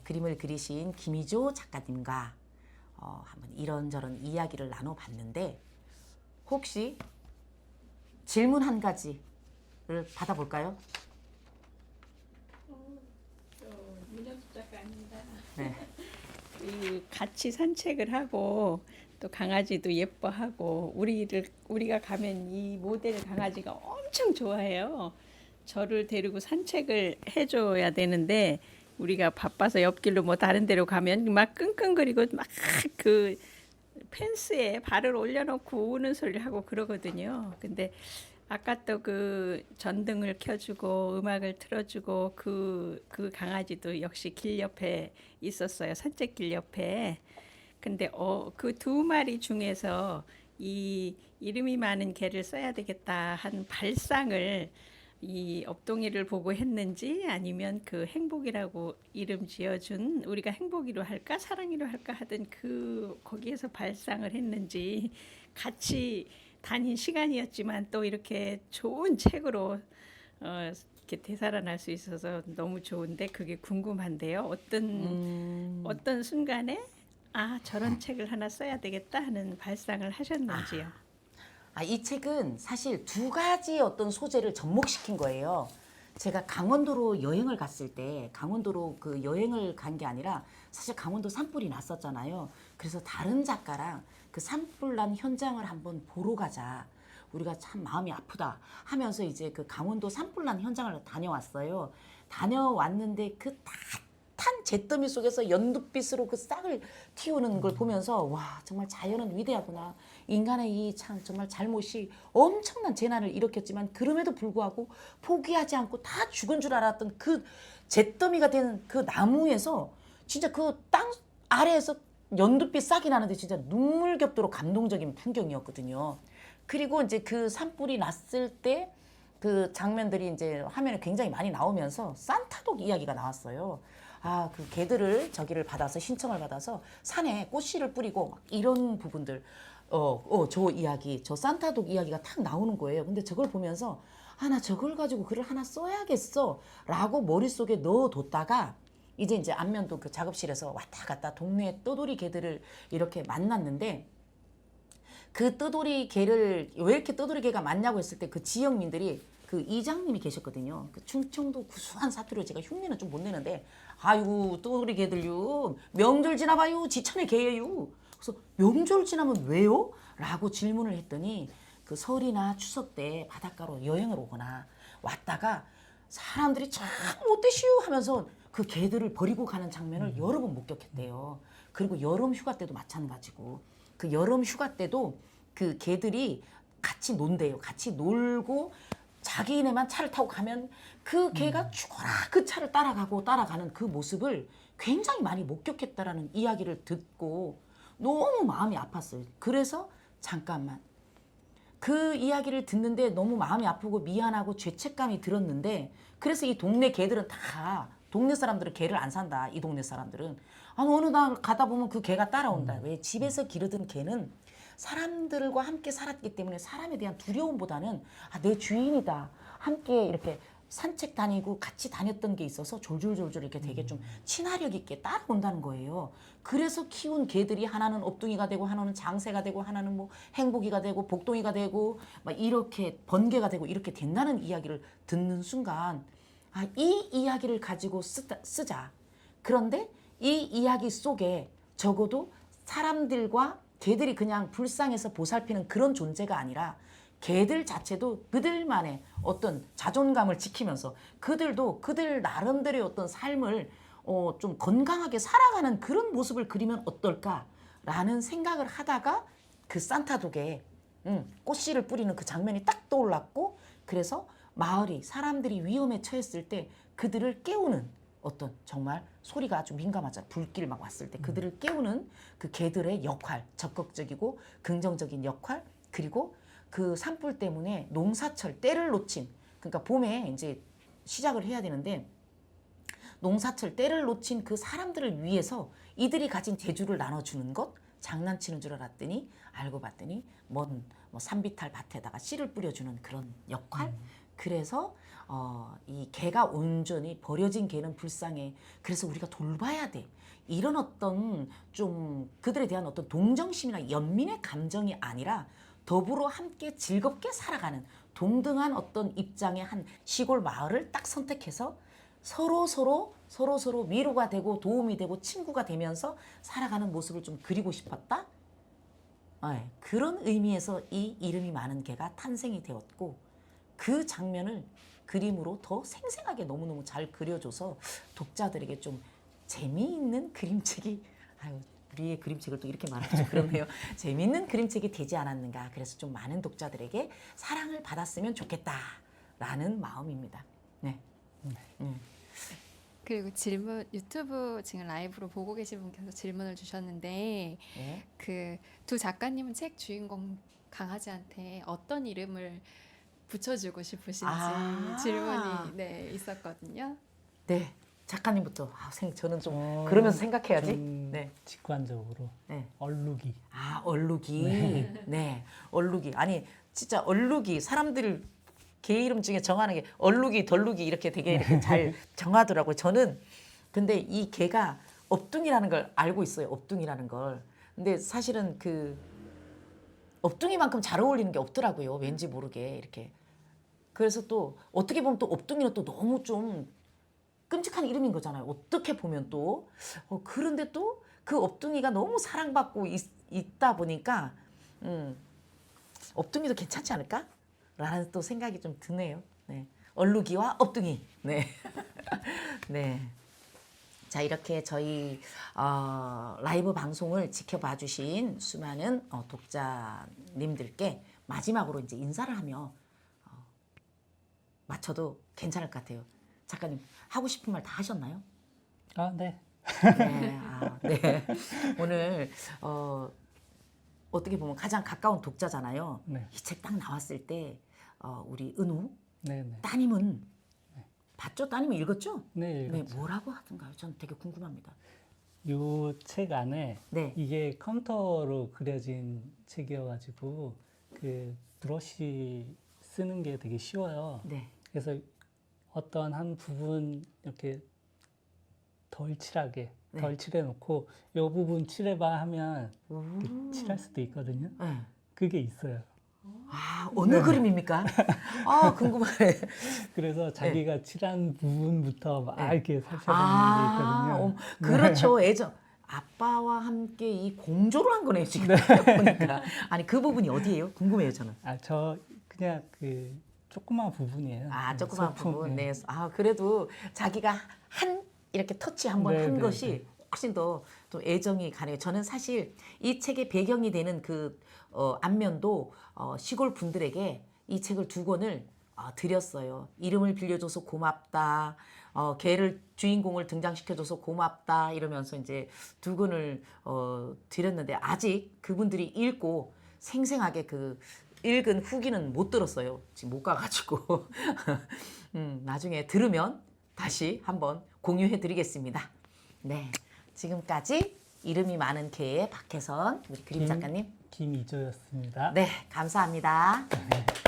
그림을 그리신 김희조 작가님과 한번 이런저런 이야기를 나눠봤는데 혹시 질문 한 가지를 받아볼까요? 문혁수 작가입니다. 네. 같이 산책을 하고 또 강아지도 예뻐하고 우리가 가면 이 모델 강아지가 엄청 좋아해요. 저를 데리고 산책을 해줘야 되는데 우리가 바빠서 옆길로 뭐 다른 데로 가면 막 끙끙거리고 막 그 펜스에 발을 올려놓고 우는 소리를 하고 그러거든요. 근데 아까 또 그 전등을 켜주고 음악을 틀어주고 그 강아지도 역시 길 옆에 있었어요. 산책길 옆에. 근데 그 두 마리 중에서 이 이름이 많은 개를 써야 되겠다 한 발상을 이 업동이를 보고 했는지 아니면 그 행복이라고 이름 지어준 우리가 행복이로 할까 사랑이로 할까 하던 그 거기에서 발상을 했는지 같이 다닌 시간이었지만 또 이렇게 좋은 책으로 이렇게 되살아날 수 있어서 너무 좋은데 그게 궁금한데요. 어떤 순간에 저런 책을 하나 써야 되겠다 하는 발상을 하셨는지요. 이 책은 사실 두 가지 어떤 소재를 접목시킨 거예요. 제가 강원도로 여행을 갔을 때 강원도로 그 여행을 간 게 아니라 사실 강원도 산불이 났었잖아요. 그래서 다른 작가랑 그 산불 난 현장을 한번 보러 가자. 우리가 참 마음이 아프다 하면서 이제 그 강원도 산불 난 현장을 다녀왔어요. 다녀왔는데 그 따뜻한 잿더미 속에서 연두빛으로 그 싹을 틔우는 걸 보면서 와 정말 자연은 위대하구나. 인간의 이 참 정말 잘못이 엄청난 재난을 일으켰지만 그럼에도 불구하고 포기하지 않고 다 죽은 줄 알았던 그 잿더미가 된 그 나무에서 진짜 그 땅 아래에서 연두빛 싹이 나는데 진짜 눈물겹도록 감동적인 풍경이었거든요. 그리고 이제 그 산불이 났을 때 그 장면들이 이제 화면에 굉장히 많이 나오면서 산타독 이야기가 나왔어요. 그 개들을 저기를 받아서 신청을 받아서 산에 꽃씨를 뿌리고 막 이런 부분들 저 이야기, 저 산타독 이야기가 탁 나오는 거예요. 근데 저걸 보면서 나 저걸 가지고 글을 하나 써야겠어 라고 머릿속에 넣어뒀다가 이제 안면도 그 작업실에서 왔다 갔다 동네 떠돌이 개들을 이렇게 만났는데 그 떠돌이 개를 왜 이렇게 떠돌이 개가 많냐고 했을 때 그 지역민들이 그 이장님이 계셨거든요. 그 충청도 구수한 사투리로 제가 흉내는 좀 못 내는데 아이고 떠돌이 개들요 명절 지나봐요 지천의 개예요. 그래서 명절 지나면 왜요? 라고 질문을 했더니 그 설이나 추석 때 바닷가로 여행을 오거나 왔다가 사람들이 참 못되시오 하면서 그 개들을 버리고 가는 장면을 여러 번 목격했대요. 그리고 여름 휴가 때도 마찬가지고 그 여름 휴가 때도 그 개들이 같이 논대요. 같이 놀고 자기네만 차를 타고 가면 그 개가 죽어라 그 차를 따라가는 그 모습을 굉장히 많이 목격했다라는 이야기를 듣고 너무 마음이 아팠어요. 그래서 잠깐만 그 이야기를 듣는데 너무 마음이 아프고 미안하고 죄책감이 들었는데 그래서 이 동네 개들은 다 동네 사람들은 개를 안 산다. 이 동네 사람들은 어느 날 가다 보면 그 개가 따라온다. 왜 집에서 기르던 개는 사람들과 함께 살았기 때문에 사람에 대한 두려움보다는 내 주인이다. 함께 이렇게 산책 다니고 같이 다녔던 게 있어서 졸졸졸졸 이렇게 되게 좀 친화력 있게 따라온다는 거예요. 그래서 키운 개들이 하나는 업둥이가 되고 하나는 장새가 되고 하나는 뭐 행복이가 되고 복동이가 되고 막 이렇게 번개가 되고 이렇게 된다는 이야기를 듣는 순간 이 이야기를 가지고 쓰자. 그런데 이 이야기 속에 적어도 사람들과 개들이 그냥 불쌍해서 보살피는 그런 존재가 아니라 개들 자체도 그들만의 어떤 자존감을 지키면서 그들도 그들 나름대로의 어떤 삶을 좀 건강하게 살아가는 그런 모습을 그리면 어떨까라는 생각을 하다가 그 산타독에 꽃씨를 뿌리는 그 장면이 딱 떠올랐고 그래서 마을이 사람들이 위험에 처했을 때 그들을 깨우는 어떤 정말 소리가 아주 민감하잖아. 불길 막 왔을 때 그들을 깨우는 그 개들의 역할, 적극적이고 긍정적인 역할 그리고 그 산불 때문에 농사철 때를 놓친 그러니까 봄에 이제 시작을 해야 되는데 농사철 때를 놓친 그 사람들을 위해서 이들이 가진 재주를 나눠주는 것 장난치는 줄 알았더니 알고 봤더니 뭐 산비탈 밭에다가 씨를 뿌려주는 그런 역할 그래서 이 개가 온전히 버려진 개는 불쌍해 그래서 우리가 돌봐야 돼 이런 어떤 좀 그들에 대한 어떤 동정심이나 연민의 감정이 아니라 더불어 함께 즐겁게 살아가는 동등한 어떤 입장의 한 시골 마을을 딱 선택해서 서로 위로가 되고 도움이 되고 친구가 되면서 살아가는 모습을 좀 그리고 싶었다. 그런 의미에서 이 이름이 많은 개가 탄생이 되었고 그 장면을 그림으로 더 생생하게 너무너무 잘 그려줘서 독자들에게 좀 재미있는 그림책이 우리의 그림책을 또 이렇게 말하면 좀 그렇네요. 재미있는 그림책이 되지 않았는가. 그래서 좀 많은 독자들에게 사랑을 받았으면 좋겠다라는 마음입니다. 네. 그리고 질문 유튜브 지금 라이브로 보고 계신 분께서 질문을 주셨는데 네. 그 두 작가님은 책 주인공 강아지한테 어떤 이름을 붙여주고 싶으신지 질문이 네, 있었거든요. 네. 작가님부터. 저는 좀 그러면서 생각해야지. 좀 네. 직관적으로 네. 얼룩이. 얼룩이. 네. 얼룩이. 아니 진짜 얼룩이 사람들 개 이름 중에 정하는 게 얼룩이 덜룩이 이렇게 되게 이렇게 잘 정하더라고요. 저는 근데 이 개가 업둥이라는 걸 알고 있어요. 업둥이라는 걸. 근데 사실은 그 업둥이만큼 잘 어울리는 게 없더라고요. 왠지 모르게 이렇게. 그래서 또 어떻게 보면 또 업둥이는 또 너무 좀 끔찍한 이름인 거잖아요. 어떻게 보면 또 그런데 또 그 업둥이가 너무 사랑받고 있다 보니까 업둥이도 괜찮지 않을까? 라는 또 생각이 좀 드네요. 네. 얼룩이와 업둥이. 네. 네. 자, 이렇게 저희 라이브 방송을 지켜봐 주신 수많은 독자님들께 마지막으로 이제 인사를 하며 마쳐도 괜찮을 것 같아요. 작가님 하고 싶은 말 다 하셨나요? 네. 네. 네. 오늘 어떻게 보면 가장 가까운 독자잖아요. 네. 이 책 딱 나왔을 때 우리 은우 네네. 따님은 봤죠? 따님은 읽었죠? 네, 네, 읽었죠. 뭐라고 하던가요? 전 되게 궁금합니다. 요 책 안에 네. 이게 컴퓨터로 그려진 책이어가지고 그 브러쉬 쓰는 게 되게 쉬워요. 네. 그래서 어떤 한 부분 이렇게 덜 칠하게 네. 덜 칠해놓고 요 부분 칠해봐 하면 이렇게 칠할 수도 있거든요. 네. 그게 있어요. 어느 그림입니까? 궁금하네. 그래서 자기가 칠한 부분부터 막 네. 이렇게 살펴보는 게 있거든요. 그렇죠. 애정. 아빠와 함께 이 공조를 한 거네요, 지금. 보니까. 아니, 그 부분이 어디예요? 궁금해요, 저는. 저 그냥 그 조그만 부분이에요. 조그만 소품, 부분. 네. 네. 그래도 자기가 이렇게 터치 한번 네, 한 네, 것이 네. 훨씬 더 또 애정이 가네요. 저는 사실 이 책의 배경이 되는 그 안면도 시골 분들에게 이 책을 2권을 드렸어요. 이름을 빌려줘서 고맙다. 개를 주인공을 등장시켜줘서 고맙다. 이러면서 이제 2권을 드렸는데 아직 그분들이 읽고 생생하게 그 읽은 후기는 못 들었어요. 지금 못 가가지고 나중에 들으면 다시 한번 공유해 드리겠습니다. 네, 지금까지 이름이 많은 개의 박혜선 우리 그림 작가님. 김이조였습니다. 네, 감사합니다. 네.